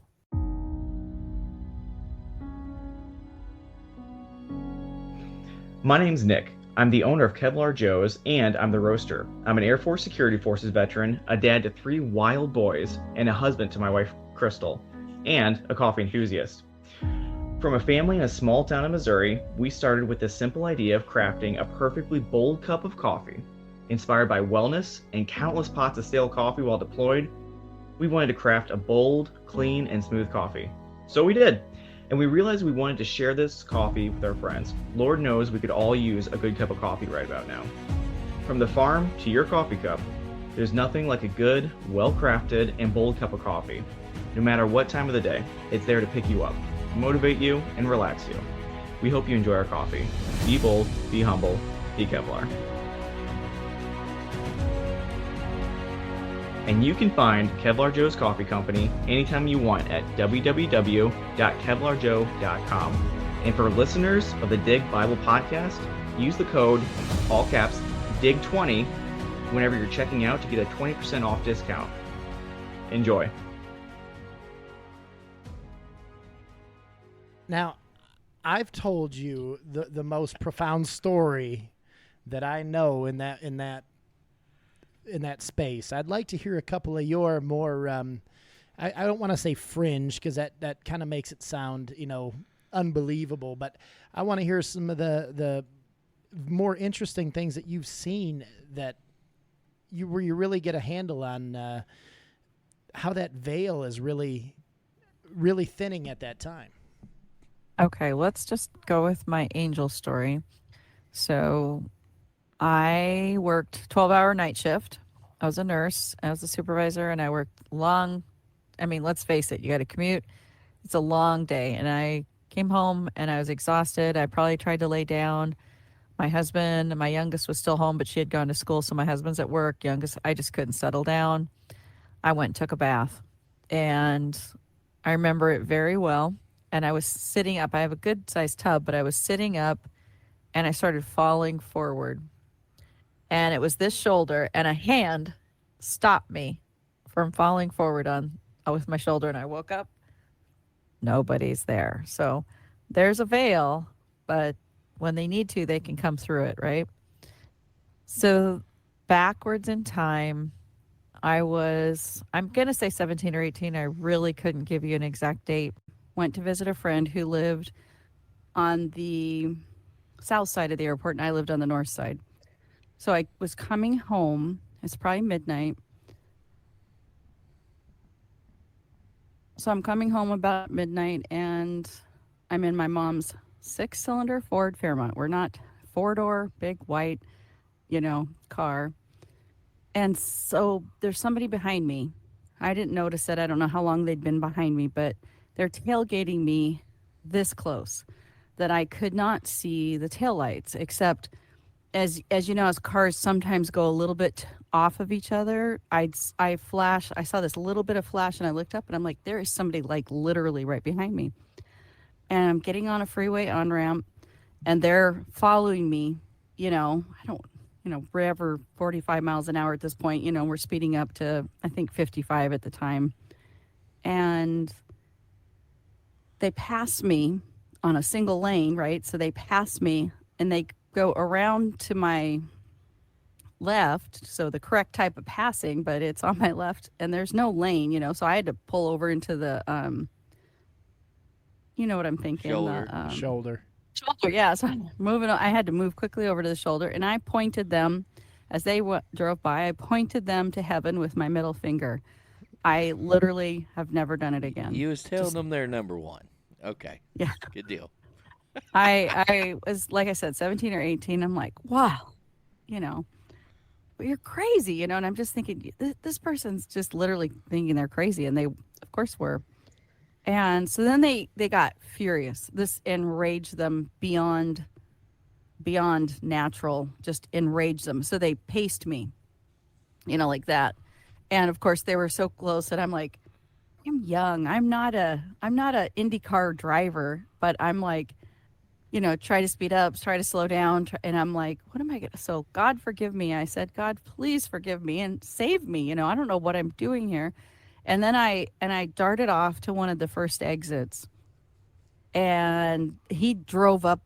My name's Nick. I'm the owner of Kevlar Joe's, and I'm the roaster. I'm an Air Force Security Forces veteran, a dad to 3 wild boys, and a husband to my wife, Crystal, and a coffee enthusiast. From a family in a small town in Missouri, we started with the simple idea of crafting a perfectly bold cup of coffee. Inspired by wellness and countless pots of stale coffee while deployed, we wanted to craft a bold, clean, and smooth coffee. So we did. And we realized we wanted to share this coffee with our friends. Lord knows we could all use a good cup of coffee right about now. From the farm to your coffee cup, there's nothing like a good, well-crafted, and bold cup of coffee. No matter what time of the day, it's there to pick you up, motivate you, and relax you. We hope you enjoy our coffee. Be bold, be humble, be Kevlar. And you can find Kevlar Joe's Coffee Company anytime you want at www.kevlarjoe.com. And for listeners of the Dig Bible Podcast, use the code, all caps, DIG20, whenever you're checking out to get a 20% off discount. Enjoy. Now, I've told you the most profound story that I know in that space. I'd like to hear a couple of your more, I don't want to say fringe, because that kind of makes it sound, unbelievable, but I want to hear some of the more interesting things that you've seen where you really get a handle on how that veil is really, really thinning at that time. Okay, let's just go with my angel story. So I worked 12-hour night shift. I was a nurse. I was a supervisor, and I worked long. I mean, let's face it, you got to commute. It's a long day, and I came home, and I was exhausted. I probably tried to lay down. My husband, my youngest, was still home, but she had gone to school, so my husband's at work. Youngest, I just couldn't settle down. I went and took a bath, and I remember it very well. And I was sitting up. I have a good-sized tub, but I was sitting up, and I started falling forward. And it was this shoulder, and a hand stopped me from falling forward with my shoulder, and I woke up. Nobody's there. So there's a veil, but when they need to, they can come through it, right? So backwards in time, I'm going to say 17 or 18. I really couldn't give you an exact date. went to visit a friend who lived on the south side of the airport, and I lived on the north side. So I was coming home. It's probably midnight. So I'm coming home about midnight, and I'm in my mom's 6-cylinder Ford Fairmont. We're not 4-door, big white, car. And so there's somebody behind me. I didn't notice it. I don't know how long they'd been behind me, but they're tailgating me this close that I could not see the taillights, except as you know, as cars sometimes go a little bit off of each other, I saw this little bit of flash, and I looked up, and I'm like, there is somebody like literally right behind me. And I'm getting on a freeway on-ramp, and they're following me, wherever 45 miles an hour at this point, we're speeding up to, I think, 55 at the time. And they pass me on a single lane, right? So they pass me, and they go around to my left, so the correct type of passing, but it's on my left, and there's no lane, so I had to pull over into the, you know what I'm thinking? Shoulder. Shoulder. Shoulder, yeah. So I'm moving. I had to move quickly over to the shoulder, and I pointed them as they drove by. I pointed them to heaven with my middle finger. I literally have never done it again. You was telling them they're number one. Okay. Yeah. Good deal. I was, like I said, 17 or 18. I'm like, wow, but you're crazy, and I'm just thinking, this person's just literally thinking they're crazy, and they, of course, were. And so then they got furious. This enraged them beyond natural, just enraged them. So they paced me, like that. And of course they were so close that I'm like, I'm young. I'm not a IndyCar driver, but I'm like, try to speed up, try to slow down. And I'm like, what am I going to, so God forgive me. I said, God, please forgive me and save me. I don't know what I'm doing here. And then I darted off to one of the first exits, and he drove up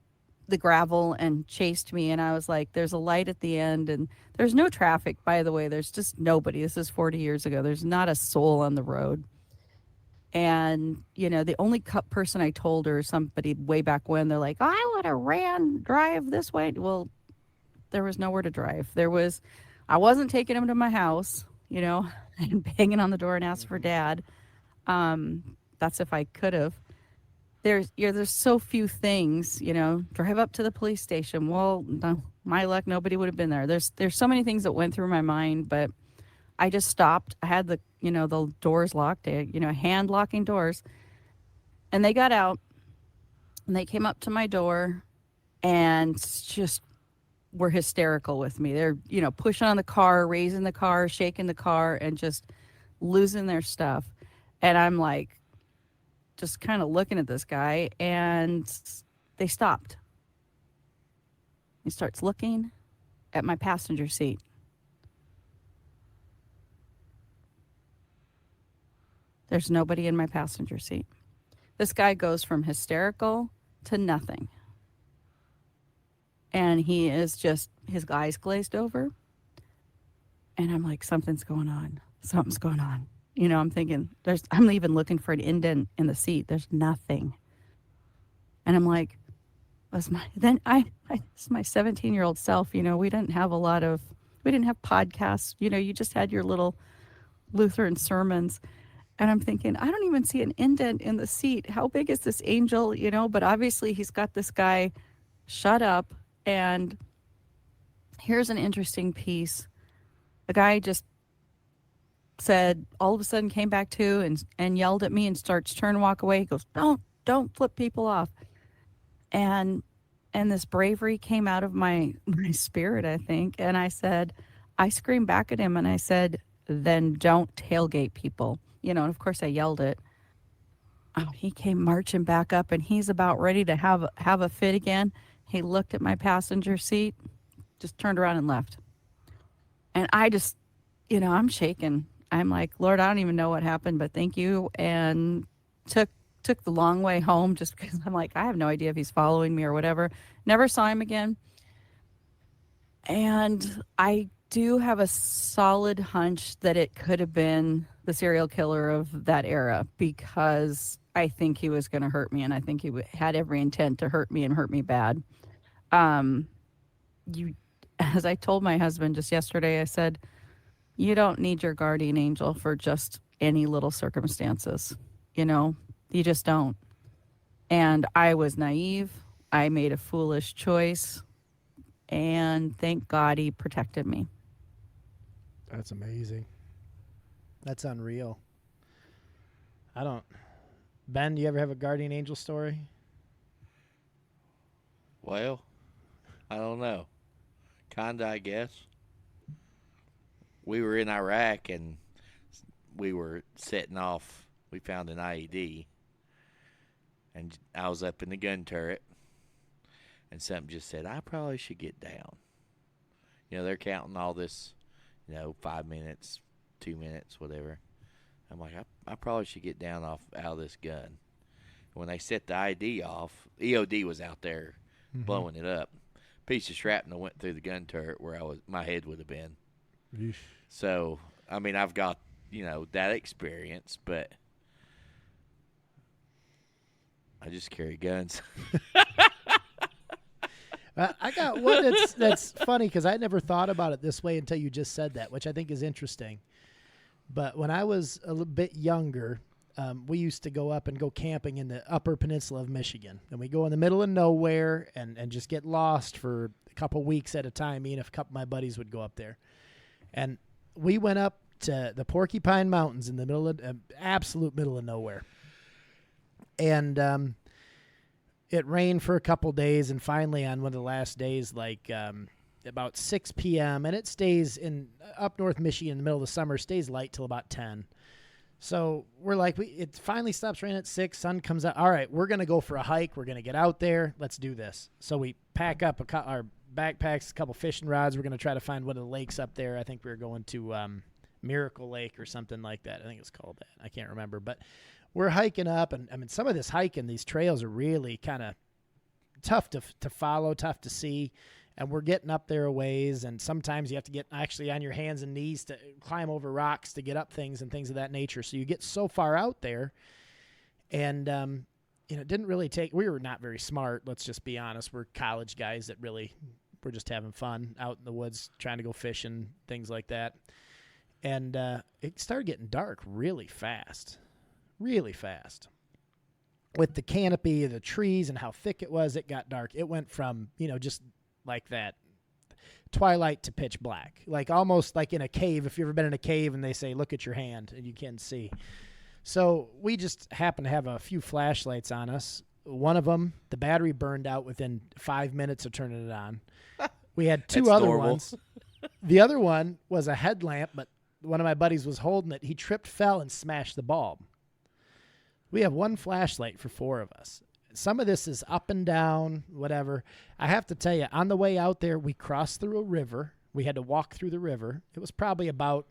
the gravel and chased me. And I was like, there's a light at the end, and there's no traffic, by the way. There's just nobody. This is 40 years ago. There's not a soul on the road. And, the only person I told her, somebody way back when, they're like, I would have drive this way. Well, there was nowhere to drive. I wasn't taking him to my house, and banging on the door and asking for Dad. That's if I could have. There's so few things, drive up to the police station. Well, no, my luck, nobody would have been there. There's so many things that went through my mind, but I just stopped. I had the doors locked, hand locking doors. And they got out, and they came up to my door and just were hysterical with me. They're, pushing on the car, raising the car, shaking the car, and just losing their stuff. And I'm like, just kind of looking at this guy, and they stopped. He starts looking at my passenger seat. There's nobody in my passenger seat. This guy goes from hysterical to nothing. And he is just, his eyes glazed over. And I'm like, something's going on. Something's going on. I'm thinking, I'm even looking for an indent in the seat. There's nothing. And I'm like, it's my 17-year-old self, we didn't have podcasts. You just had your little Lutheran sermons. And I'm thinking, I don't even see an indent in the seat. How big is this angel? But obviously he's got this guy shut up. And here's an interesting piece. The guy just said, all of a sudden came back to and yelled at me and starts turn and walk away. He goes, don't flip people off. And this bravery came out of my spirit, I think. And I screamed back at him, and I said, then don't tailgate people. And of course I yelled it. Oh, he came marching back up, and he's about ready to have a fit again. He looked at my passenger seat, just turned around and left. And I just, I'm shaking. I'm like, Lord, I don't even know what happened, but thank you. And took the long way home, just because I'm like, I have no idea if he's following me or whatever. Never saw him again. And I do have a solid hunch that it could have been the serial killer of that era, because I think he was going to hurt me, and I think he had every intent to hurt me and hurt me bad. You, as I told my husband just yesterday, I said, you don't need your guardian angel for just any little circumstances. You just don't. And I was naive. I made a foolish choice, and thank God he protected me. That's amazing. That's unreal. Ben, do you ever have a guardian angel story? Well, I don't know. Kinda, I guess. We were in Iraq and we were setting off. We found an IED. And I was up in the gun turret. And something just said, I probably should get down. They're counting all this, 5 minutes, 2 minutes, whatever. I'm like, I probably should get down out of this gun. When they set the ID off, EOD was out there blowing it up. Piece of shrapnel went through the gun turret where my head would have been. Yeesh. So, I mean, I've got, that experience, but I just carry guns. I got one that's funny because I never thought about it this way until you just said that, which I think is interesting. But when I was a little bit younger, we used to go up and go camping in the upper peninsula of Michigan. And we go in the middle of nowhere and just get lost for a couple weeks at a time. Me and a couple of my buddies would go up there. And we went up to the Porcupine Mountains in the middle of absolute middle of nowhere. And it rained for a couple days, and finally on one of the last days, about 6 p.m., and it stays in up north Michigan in the middle of the summer, stays light till about 10. So we're like, it finally stops raining at 6, sun comes out. All right, we're going to go for a hike. We're going to get out there. Let's do this. So we pack up our backpacks, a couple fishing rods. We're going to try to find one of the lakes up there. I think we were going to Miracle Lake or something like that. I think it's called that. I can't remember, but we're hiking up, and I mean, some of this hiking, these trails are really kind of tough to follow, tough to see, and we're getting up there a ways, and sometimes you have to get actually on your hands and knees to climb over rocks to get up things and things of that nature. So you get so far out there, and it didn't really take. We were not very smart. Let's just be honest. We're college guys that really were just having fun out in the woods, trying to go fishing, things like that, and it started getting dark really fast. Really fast. With the canopy of the trees and how thick it was, it got dark. It went from, just like that, twilight to pitch black. Like almost like in a cave. If you've ever been in a cave and they say, look at your hand, and you can see. So we just happened to have a few flashlights on us. One of them, the battery burned out within 5 minutes of turning it on. We had two other ones. The other one was a headlamp, but one of my buddies was holding it. He tripped, fell, and smashed the bulb. We have one flashlight for 4 of us. Some of this is up and down, whatever. I have to tell you, on the way out there, we crossed through a river. We had to walk through the river. It was probably about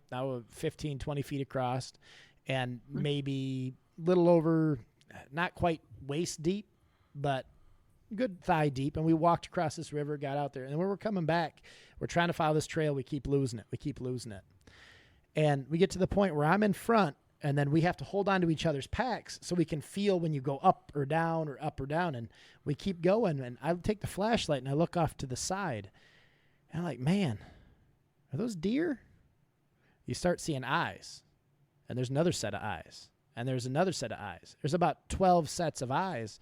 15, 20 feet across, and maybe a little over, not quite waist deep, but good thigh deep. And we walked across this river, got out there. And when we're coming back, we're trying to follow this trail. We keep losing it. And we get to the point where I'm in front, and then we have to hold on to each other's packs so we can feel when you go up or down or up or down. And we keep going. And I take the flashlight and I look off to the side. And I'm like, man, are those deer? You start seeing eyes. And there's another set of eyes. And there's another set of eyes. There's about 12 sets of eyes.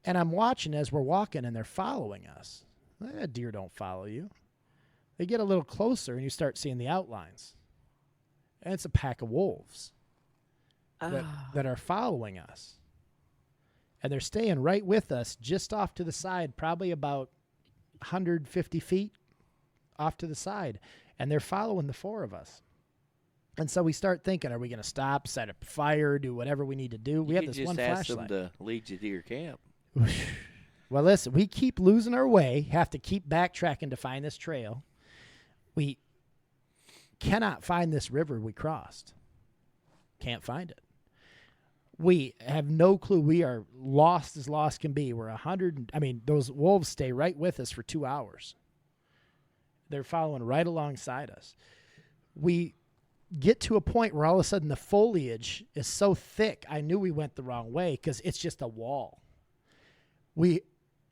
And I'm watching as we're walking, and they're following us. Deer don't follow you. They get a little closer, and you start seeing the outlines. And it's a pack of wolves that are following us. And they're staying right with us, just off to the side, probably about 150 feet off to the side. And they're following the 4 of us. And so we start thinking, are we going to stop, set up a fire, do whatever we need to do? We have this one flashlight. You just ask them to lead you to your camp. Well, listen, we keep losing our way, have to keep backtracking to find this trail. We cannot find this river we crossed. Can't find it. We have no clue. We are lost as lost can be. We're those wolves stay right with us for 2 hours. They're following right alongside us. We get to a point where all of a sudden the foliage is so thick, I knew we went the wrong way because it's just a wall. We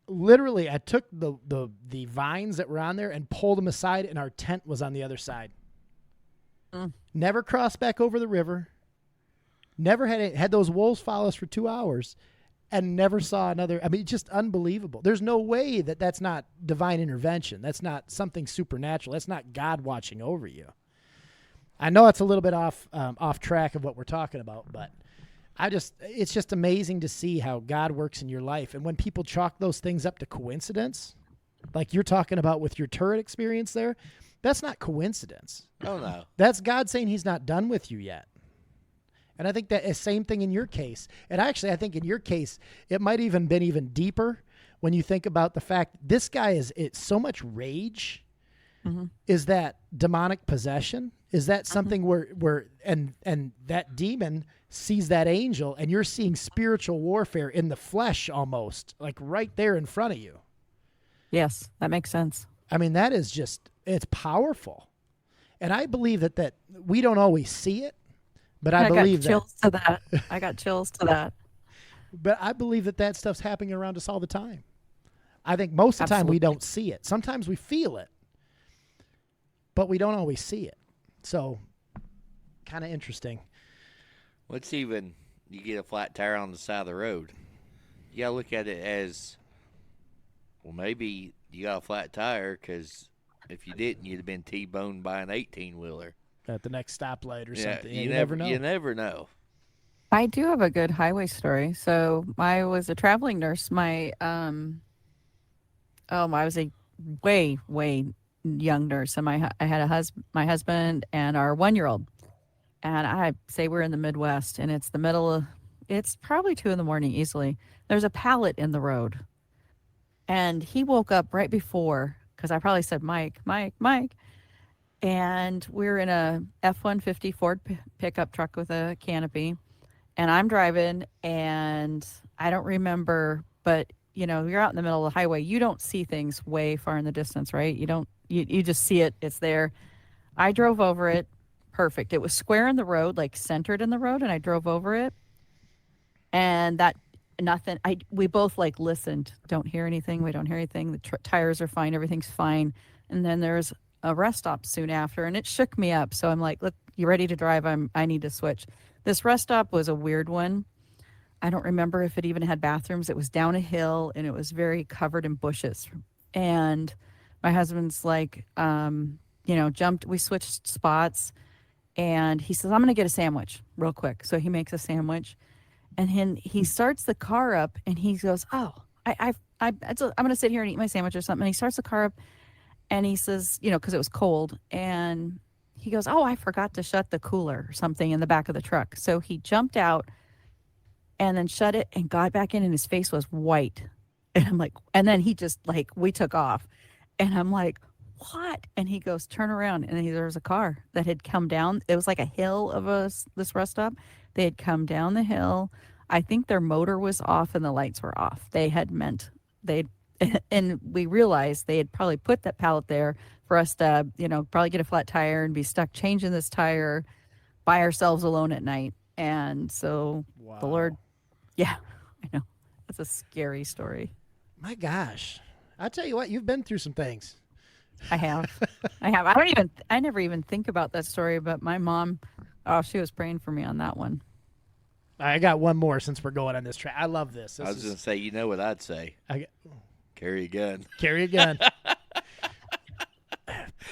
literally, I took the vines that were on there and pulled them aside, and our tent was on the other side. Never crossed back over the river. Never had those wolves follow us for 2 hours, and never saw another. I mean, just unbelievable. There's no way that that's not divine intervention. That's not something supernatural. That's not God watching over you. I know it's a little bit off track of what we're talking about, but it's just amazing to see how God works in your life. And when people chalk those things up to coincidence, like you're talking about with your turret experience there, that's not coincidence. Oh, no. That's God saying he's not done with you yet. And I think that is same thing in your case. And actually, I think in your case, it might even been even deeper when you think about the fact this guy it's so much rage. Is that demonic possession? Is that something where and that demon sees that angel, and you're seeing spiritual warfare in the flesh almost, like right there in front of you? Yes, that makes sense. I mean, that is just, it's powerful. And I believe that we don't always see it, but I believe got chills to that. I got chills to that. But I believe that stuff's happening around us all the time. I think most of the time we don't see it. Sometimes we feel it, but we don't always see it. So, kind of interesting. What's even, you get a flat tire on the side of the road. You got to look at it as, well, maybe you got a flat tire because if you didn't, you'd have been T-boned by an 18-wheeler. At the next stoplight or something. You never know. You never know. I do have a good highway story. So I was a traveling nurse. I was a way young nurse, and I had my husband and our 1-year-old, and I say we're in the Midwest, and it's it's probably 2 a.m. easily. There's a pallet in the road, and he woke up right before, because I probably said Mike, and we're in a F-150 Ford pickup truck with a canopy, and I'm driving, and I don't remember, but you're out in the middle of the highway. You don't see things way far in the distance, right? You just see it. It's there. I drove over it. Perfect. It was square in the road, like centered in the road, and I drove over it. And nothing. We both listened. Don't hear anything. We don't hear anything. The tires are fine. Everything's fine. And then there's a rest stop soon after, and it shook me up. So I'm like, look, you ready to drive? I need to switch. This rest stop was a weird one. I don't remember if it even had bathrooms. It was down a hill, and it was very covered in bushes. And my husband's like, we switched spots, and he says, I'm going to get a sandwich real quick. So he makes a sandwich, and he starts the car up, and he goes, oh, I'm going to sit here and eat my sandwich or something. And he starts the car up, and he says, because it was cold, and he goes, oh, I forgot to shut the cooler or something in the back of the truck. So he jumped out and then shut it and got back in, and his face was white. And I'm like, and then he just we took off, and I'm like, what? And he goes, turn around. And there was a car that had come down. It was like a hill of this rest stop. They had come down the hill. I think their motor was off and the lights were off. And we realized they had probably put that pallet there for us to, probably get a flat tire and be stuck changing this tire by ourselves alone at night. And so the Lord, I know. It's a scary story. My gosh. I'll tell you what, you've been through some things. I have. I never even think about that story, but my mom, she was praying for me on that one. I got one more since we're going on this track. I love this. I was going to say, you know what I'd say? Carry a gun. Carry a gun.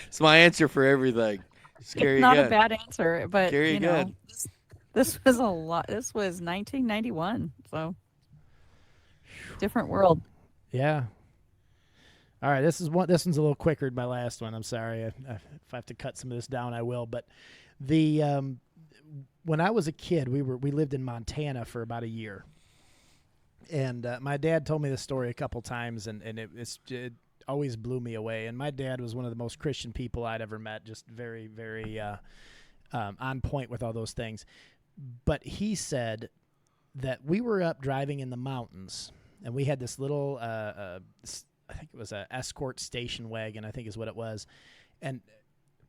It's my answer for everything. Just carry it's a gun. not a bad answer, but carry a gun. This was a lot. This was 1991, so different world. Yeah. All right, this one's a little quicker than my last one. I'm sorry. If I have to cut some of this down, I will. But when I was a kid, we lived in Montana for about a year, and my dad told me this story a couple times, and it always blew me away. And my dad was one of the most Christian people I'd ever met, just very, very on point with all those things. But he said that we were up driving in the mountains, and we had this little, I think it was a escort station wagon, I think is what it was. And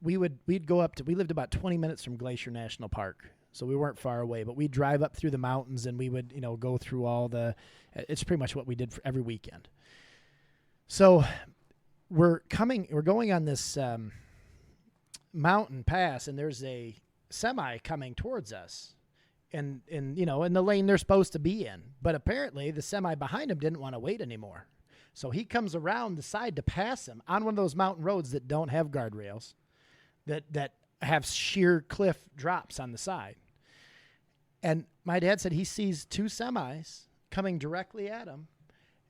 we'd go up to, we lived about 20 minutes from Glacier National Park, so we weren't far away, but we'd drive up through the mountains and we would, go through it's pretty much what we did for every weekend. So we're going on this mountain pass, and there's a semi coming towards us in the lane they're supposed to be in. But apparently the semi behind him didn't want to wait anymore. So he comes around the side to pass him on one of those mountain roads that don't have guardrails, that have sheer cliff drops on the side. And my dad said he sees two semis coming directly at him,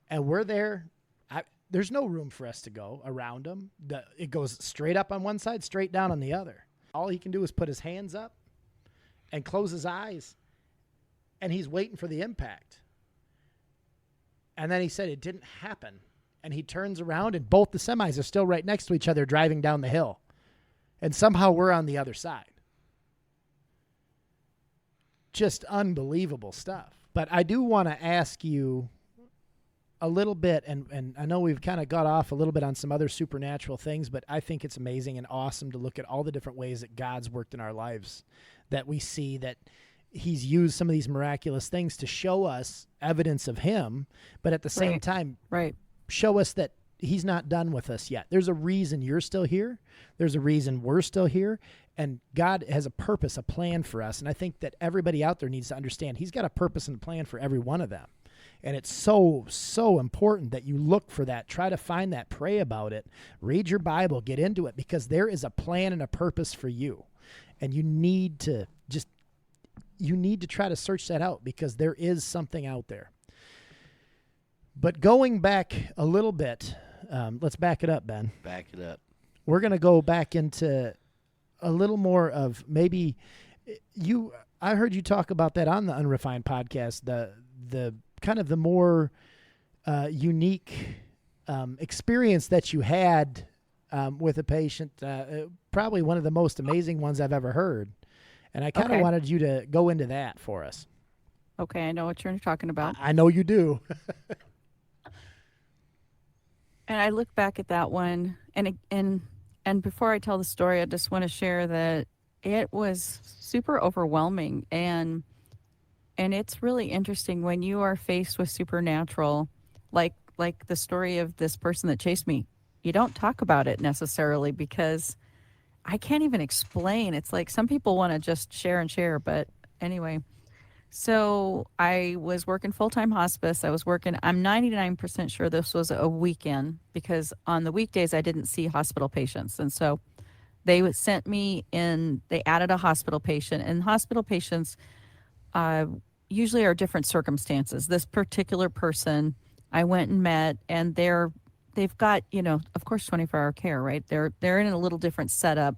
and we're there. There's no room for us to go around him. It goes straight up on one side, straight down on the other. All he can do is put his hands up and close his eyes, and he's waiting for the impact. And then he said it didn't happen. And he turns around, and both the semis are still right next to each other driving down the hill. And somehow we're on the other side. Just unbelievable stuff. But I do want to ask you a little bit, and I know we've kind of got off a little bit on some other supernatural things, but I think it's amazing and awesome to look at all the different ways that God's worked in our lives, that we see that he's used some of these miraculous things to show us evidence of him, but at the same time, show us that he's not done with us yet. There's a reason you're still here. There's a reason we're still here. And God has a purpose, a plan for us. And I think that everybody out there needs to understand he's got a purpose and a plan for every one of them. And it's so, so important that you look for that. Try to find that. Pray about it. Read your Bible. Get into it, because there is a plan and a purpose for you. And you need to try to search that out, because there is something out there. But going back a little bit, let's back it up, Ben. Back it up. We're going to go back into a little more of maybe I heard you talk about that on the Unrefined podcast, the kind of the more unique experience that you had with a patient, probably one of the most amazing ones I've ever heard. And I kind of wanted you to go into that for us. Okay, I know what you're talking about. I know you do. And I look back at that one, and before I tell the story, I just want to share that it was super overwhelming, and it's really interesting when you are faced with supernatural, like the story of this person that chased me. You don't talk about it necessarily, because I can't even explain. It's like some people want to just share, but anyway. So I was working full-time hospice. I'm 99% sure this was a weekend, because on the weekdays I didn't see hospital patients. And so they sent me in, they added a hospital patient, and hospital patients usually are different circumstances. This particular person I went and met, and they've got, of course, 24-hour care, right? They're in a little different setup.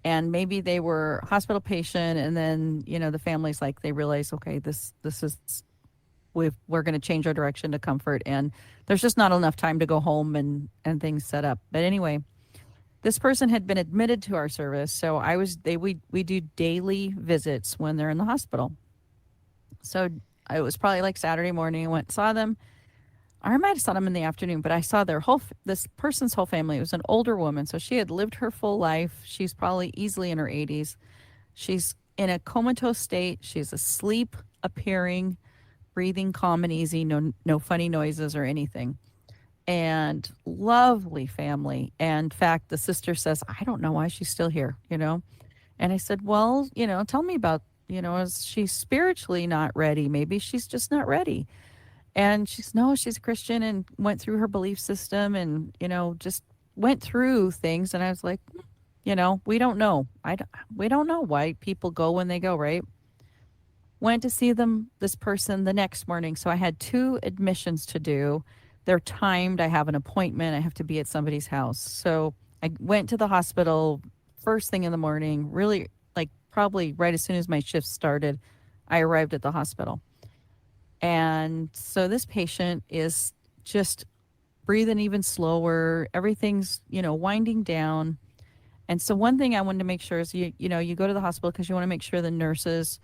And maybe they were a hospital patient, and then, the family's like, they realize, okay, this is, we're going to change our direction to comfort, and there's just not enough time to go home and things set up. But anyway, this person had been admitted to our service, so we do daily visits when they're in the hospital. So it was probably like Saturday morning. I went and saw them. I might have saw them in the afternoon, but I saw this person's whole family. It was an older woman, so she had lived her full life. She's probably easily in her 80s. She's in a comatose state. She's asleep, appearing, breathing calm and easy, no funny noises or anything. And lovely family. And in fact, the sister says, I don't know why she's still here, And I said, well, tell me about, is she spiritually not ready? Maybe she's just not ready. And she's a Christian, and went through her belief system, and, just went through things. And I was like, we don't know. We don't know why people go when they go, right? Went to see this person the next morning. So I had 2 admissions to do. They're timed. I have an appointment. I have to be at somebody's house. So I went to the hospital first thing in the morning, really, like probably right as soon as my shift started, I arrived at the hospital. And so this patient is just breathing even slower. Everything's, winding down. And so one thing I wanted to make sure is, you go to the hospital because you want to make sure the nurses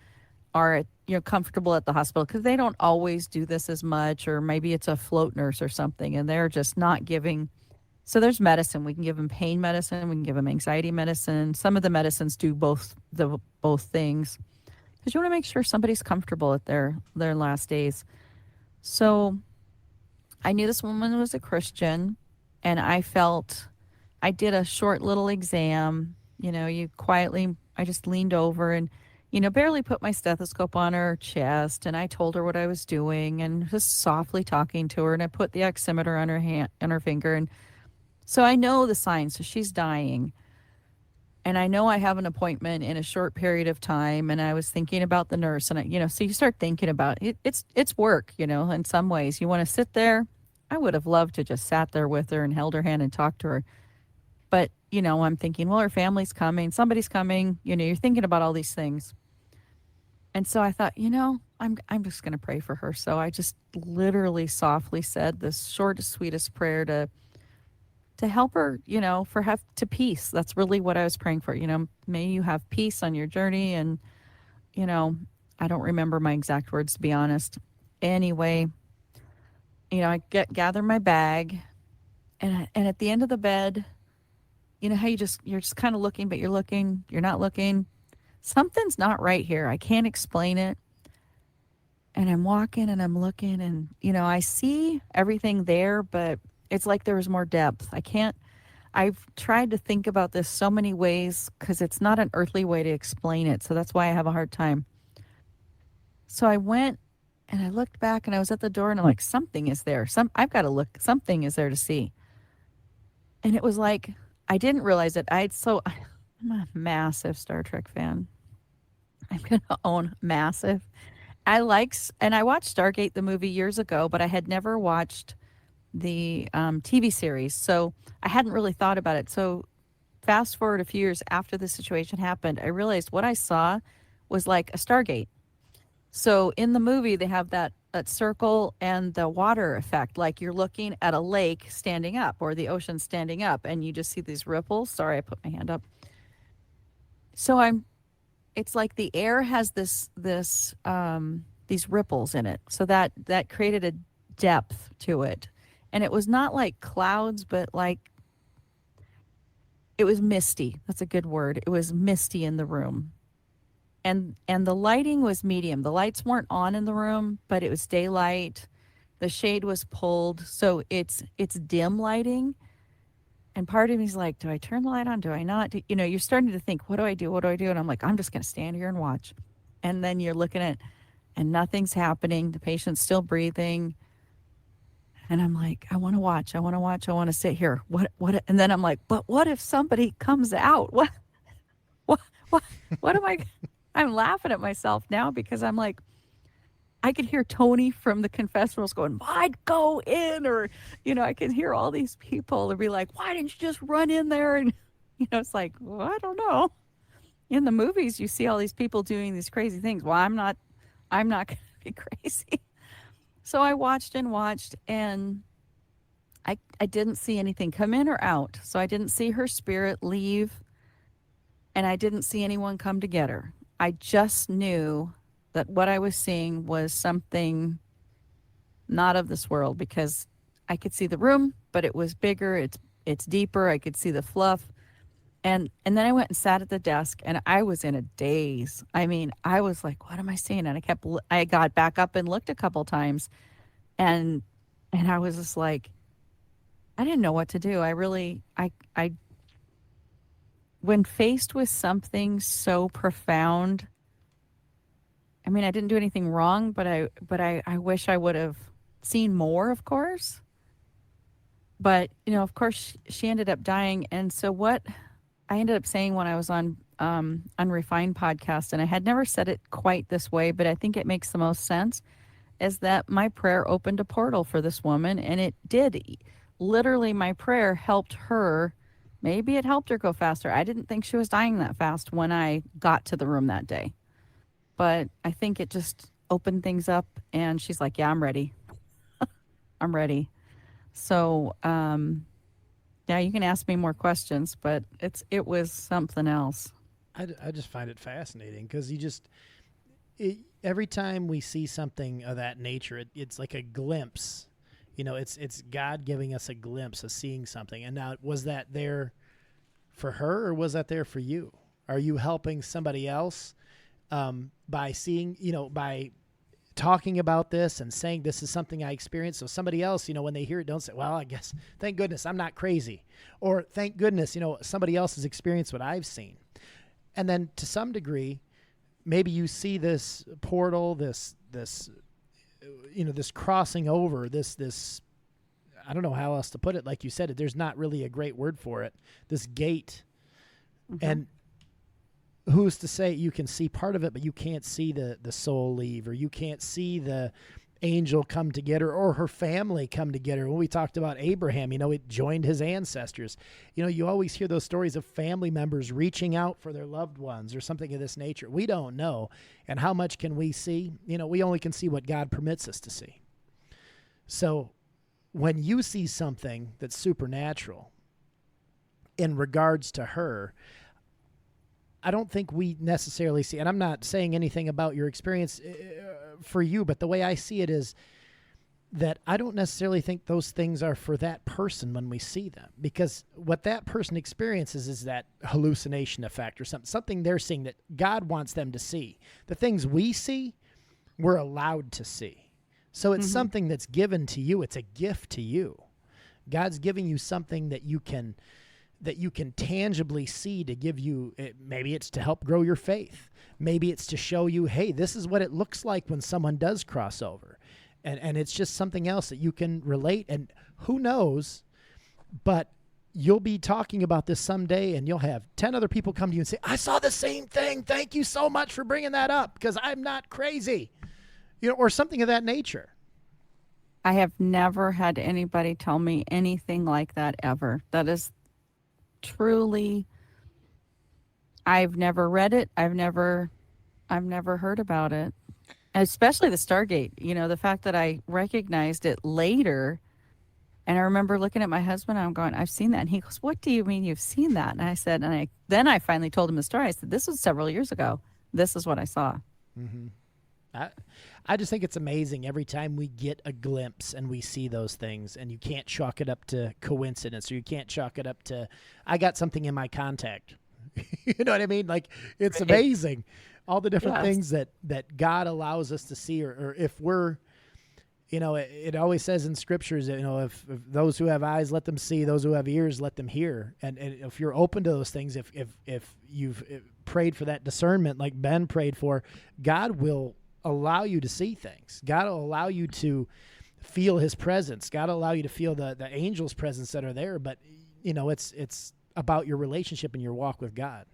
are, comfortable at the hospital, because they don't always do this as much, or maybe it's a float nurse or something, and they're just not giving So there's medicine. We can give them pain medicine. We can give them anxiety medicine. Some of the medicines do both things because you want to make sure somebody's comfortable at their last days. So I knew this woman was a Christian, and I did a short little exam. I just leaned over and, barely put my stethoscope on her chest, and I told her what I was doing and just softly talking to her, and I put the oximeter on her hand, on her finger, and so I know the signs. So she's dying, and I know I have an appointment in a short period of time, and I was thinking about the nurse, and so you start thinking about it. It's work, in some ways. You want to sit there. I would have loved to just sat there with her and held her hand and talked to her. But, I'm thinking, well, her family's coming, somebody's coming, you're thinking about all these things. And so I thought, I'm just going to pray for her. So I just literally softly said this shortest, sweetest prayer to help her, to peace. That's really what I was praying for. May you have peace on your journey. And, I don't remember my exact words, to be honest. Anyway, I gather my bag, and at the end of the bed, how you're just kind of looking, but you're not looking. Something's not right here. I can't explain it. And I'm walking and I'm looking, and, I see everything there, but it's like there was more depth. I've tried to think about this so many ways because it's not an earthly way to explain it. So that's why I have a hard time. So I went and I looked back, and I was at the door, and I'm like, something is there. I've got to look. Something is there to see. And it was like, I didn't realize it. I'm a massive Star Trek fan. I'm going to own massive. And I watched Stargate, the movie, years ago, but I had never watched the TV series. So I hadn't really thought about it. So fast forward a few years after the situation happened, I realized what I saw was like a Stargate. So in the movie, they have that circle and the water effect, like you're looking at a lake standing up or the ocean standing up, and you just see these ripples. Sorry, I put my hand up. So it's like the air has these ripples in it. So that created a depth to it. And it was not like clouds, but like it was misty. That's a good word. It was misty in the room. And the lighting was medium. The lights weren't on in the room, but it was daylight. The shade was pulled, so it's dim lighting. And part of me's like, do I turn the light on? Do I not? You're starting to think, what do I do? What do I do? And I'm like, I'm just going to stand here and watch. And then you're looking at, and nothing's happening. The patient's still breathing. And I'm like, I want to watch. I want to watch. I want to sit here. What? And then I'm like, but what if somebody comes out? What am I? I'm laughing at myself now because I'm like, I could hear Tony from the confessionals going, I'd go in, or, I can hear all these people and be like, why didn't you just run in there? And, it's like, well, I don't know. In the movies, you see all these people doing these crazy things. Well, I'm not going to be crazy. So I watched and watched, and I didn't see anything come in or out. So I didn't see her spirit leave, and I didn't see anyone come to get her. I just knew that what I was seeing was something not of this world, because I could see the room, but it was bigger. It's deeper. I could see the fluff. And then I went and sat at the desk, and I was in a daze. I mean, I was like, what am I seeing? And I got back up and looked a couple times, and I was just like, I didn't know what to do. When faced with something so profound, I mean, I didn't do anything wrong, but I wish I would have seen more, of course. But, of course, she ended up dying. And so what I ended up saying when I was on Unrefined podcast, and I had never said it quite this way, but I think it makes the most sense, is that my prayer opened a portal for this woman, and it did. Literally, my prayer helped her. Maybe it helped her go faster. I didn't think she was dying that fast when I got to the room that day. But I think it just opened things up, and she's like, yeah, I'm ready. I'm ready. So, yeah, you can ask me more questions, but it was something else. I just find it fascinating because every time we see something of that nature, it's like a glimpse It's God giving us a glimpse of seeing something. And now, was that there for her, or was that there for you? Are you helping somebody else by seeing, by talking about this and saying this is something I experienced? So somebody else, when they hear it, don't say, well, I guess, thank goodness I'm not crazy. Or thank goodness, somebody else has experienced what I've seen. And then to some degree, maybe you see this portal, this crossing over, this, I don't know how else to put it. Like you said, there's not really a great word for it. This gate. Mm-hmm. And who's to say you can see part of it, but you can't see the soul leave, or you can't see the angel come to get her, or her family come to get her. When we talked about Abraham, it joined his ancestors. You always hear those stories of family members reaching out for their loved ones or something of this nature. We don't know. And how much can we see? We only can see what God permits us to see. So when you see something that's supernatural in regards to her, I don't think we necessarily see, and I'm not saying anything about your experience for you, but the way I see it is that I don't necessarily think those things are for that person when we see them, because what that person experiences is that hallucination effect or something they're seeing that God wants them to see. The things we see, we're allowed to see. So it's something that's given to you. It's a gift to you. God's giving you something that you can tangibly see to give you, maybe it's to help grow your faith. Maybe it's to show you, hey, this is what it looks like when someone does cross over. And it's just something else that you can relate. And who knows, but you'll be talking about this someday and you'll have 10 other people come to you and say, I saw the same thing. Thank you so much for bringing that up, because I'm not crazy, or something of that nature. I have never had anybody tell me anything like that ever. That is truly, I've never read it. I've never heard about it. And especially the Stargate, the fact that I recognized it later. And I remember looking at my husband, and I'm going, I've seen that. And he goes, what do you mean you've seen that? And I said, then I finally told him the story. I said, this was several years ago. This is what I saw. Mm-hmm. I just think it's amazing every time we get a glimpse and we see those things, and you can't chalk it up to coincidence, or you can't chalk it up to, I got something in my contact. You know what I mean? Like, it's amazing. All the different things that God allows us to see, or if we're, it always says in scriptures, if those who have eyes, let them see, those who have ears, let them hear. And if you're open to those things, if you've prayed for that discernment, like Ben prayed for, God will allow you to see things. God will allow you to feel his presence. God will allow you to feel the angels' presence that are there. But, it's about your relationship and your walk with God.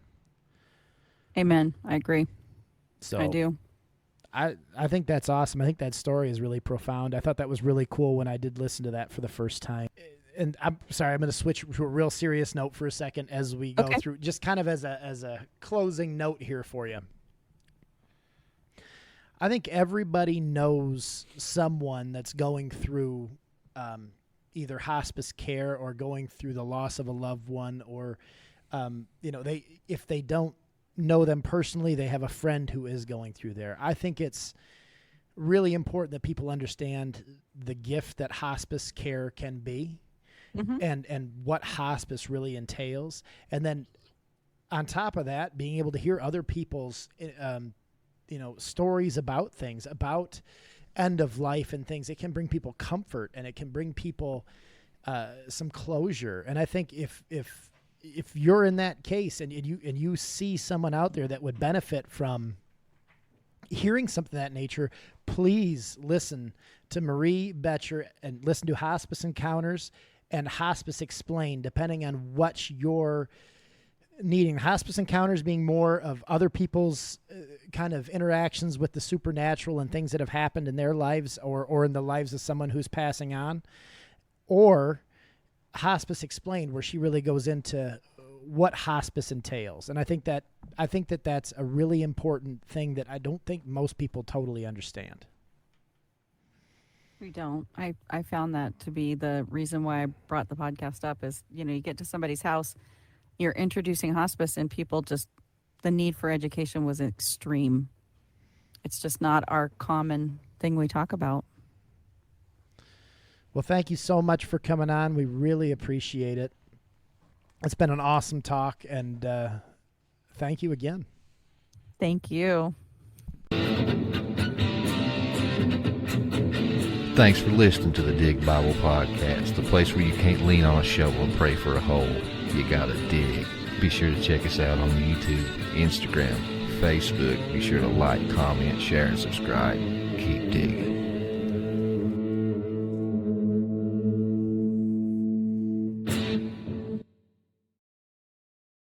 Amen. I agree. So I do. I think that's awesome. I think that story is really profound. I thought that was really cool when I did listen to that for the first time. And I'm sorry, I'm going to switch to a real serious note for a second as we go through, just kind of as a closing note here for you. I think everybody knows someone that's going through either hospice care or going through the loss of a loved one, or if they don't know them personally, they have a friend who is going through there. I think it's really important that people understand the gift that hospice care can be, and what hospice really entails. And then on top of that, being able to hear other people's stories about things, about end of life and things. It can bring people comfort, and it can bring people some closure. And I think if you're in that case and you see someone out there that would benefit from hearing something of that nature, please listen to Marie Betcher and listen to Hospice Encounters and Hospice Explained, depending on what you're needing. Hospice Encounters being more of other people's kind of interactions with the supernatural and things that have happened in their lives or in the lives of someone who's passing on, or Hospice Explained, where she really goes into what hospice entails. And I think that that's a really important thing that I don't think most people totally understand. We don't. I found that to be the reason why I brought the podcast up is, you get to somebody's house, you're introducing hospice, and people just, the need for education was extreme. It's just not our common thing we talk about. Well, thank you so much for coming on. We really appreciate it. It's been an awesome talk, and thank you again. Thank you. Thanks for listening to the Dig Bible Podcast, the place where you can't lean on a shovel and pray for a hole. You gotta dig. Be sure to check us out on YouTube, Instagram, Facebook. Be sure to like, comment, share, and subscribe. Keep digging.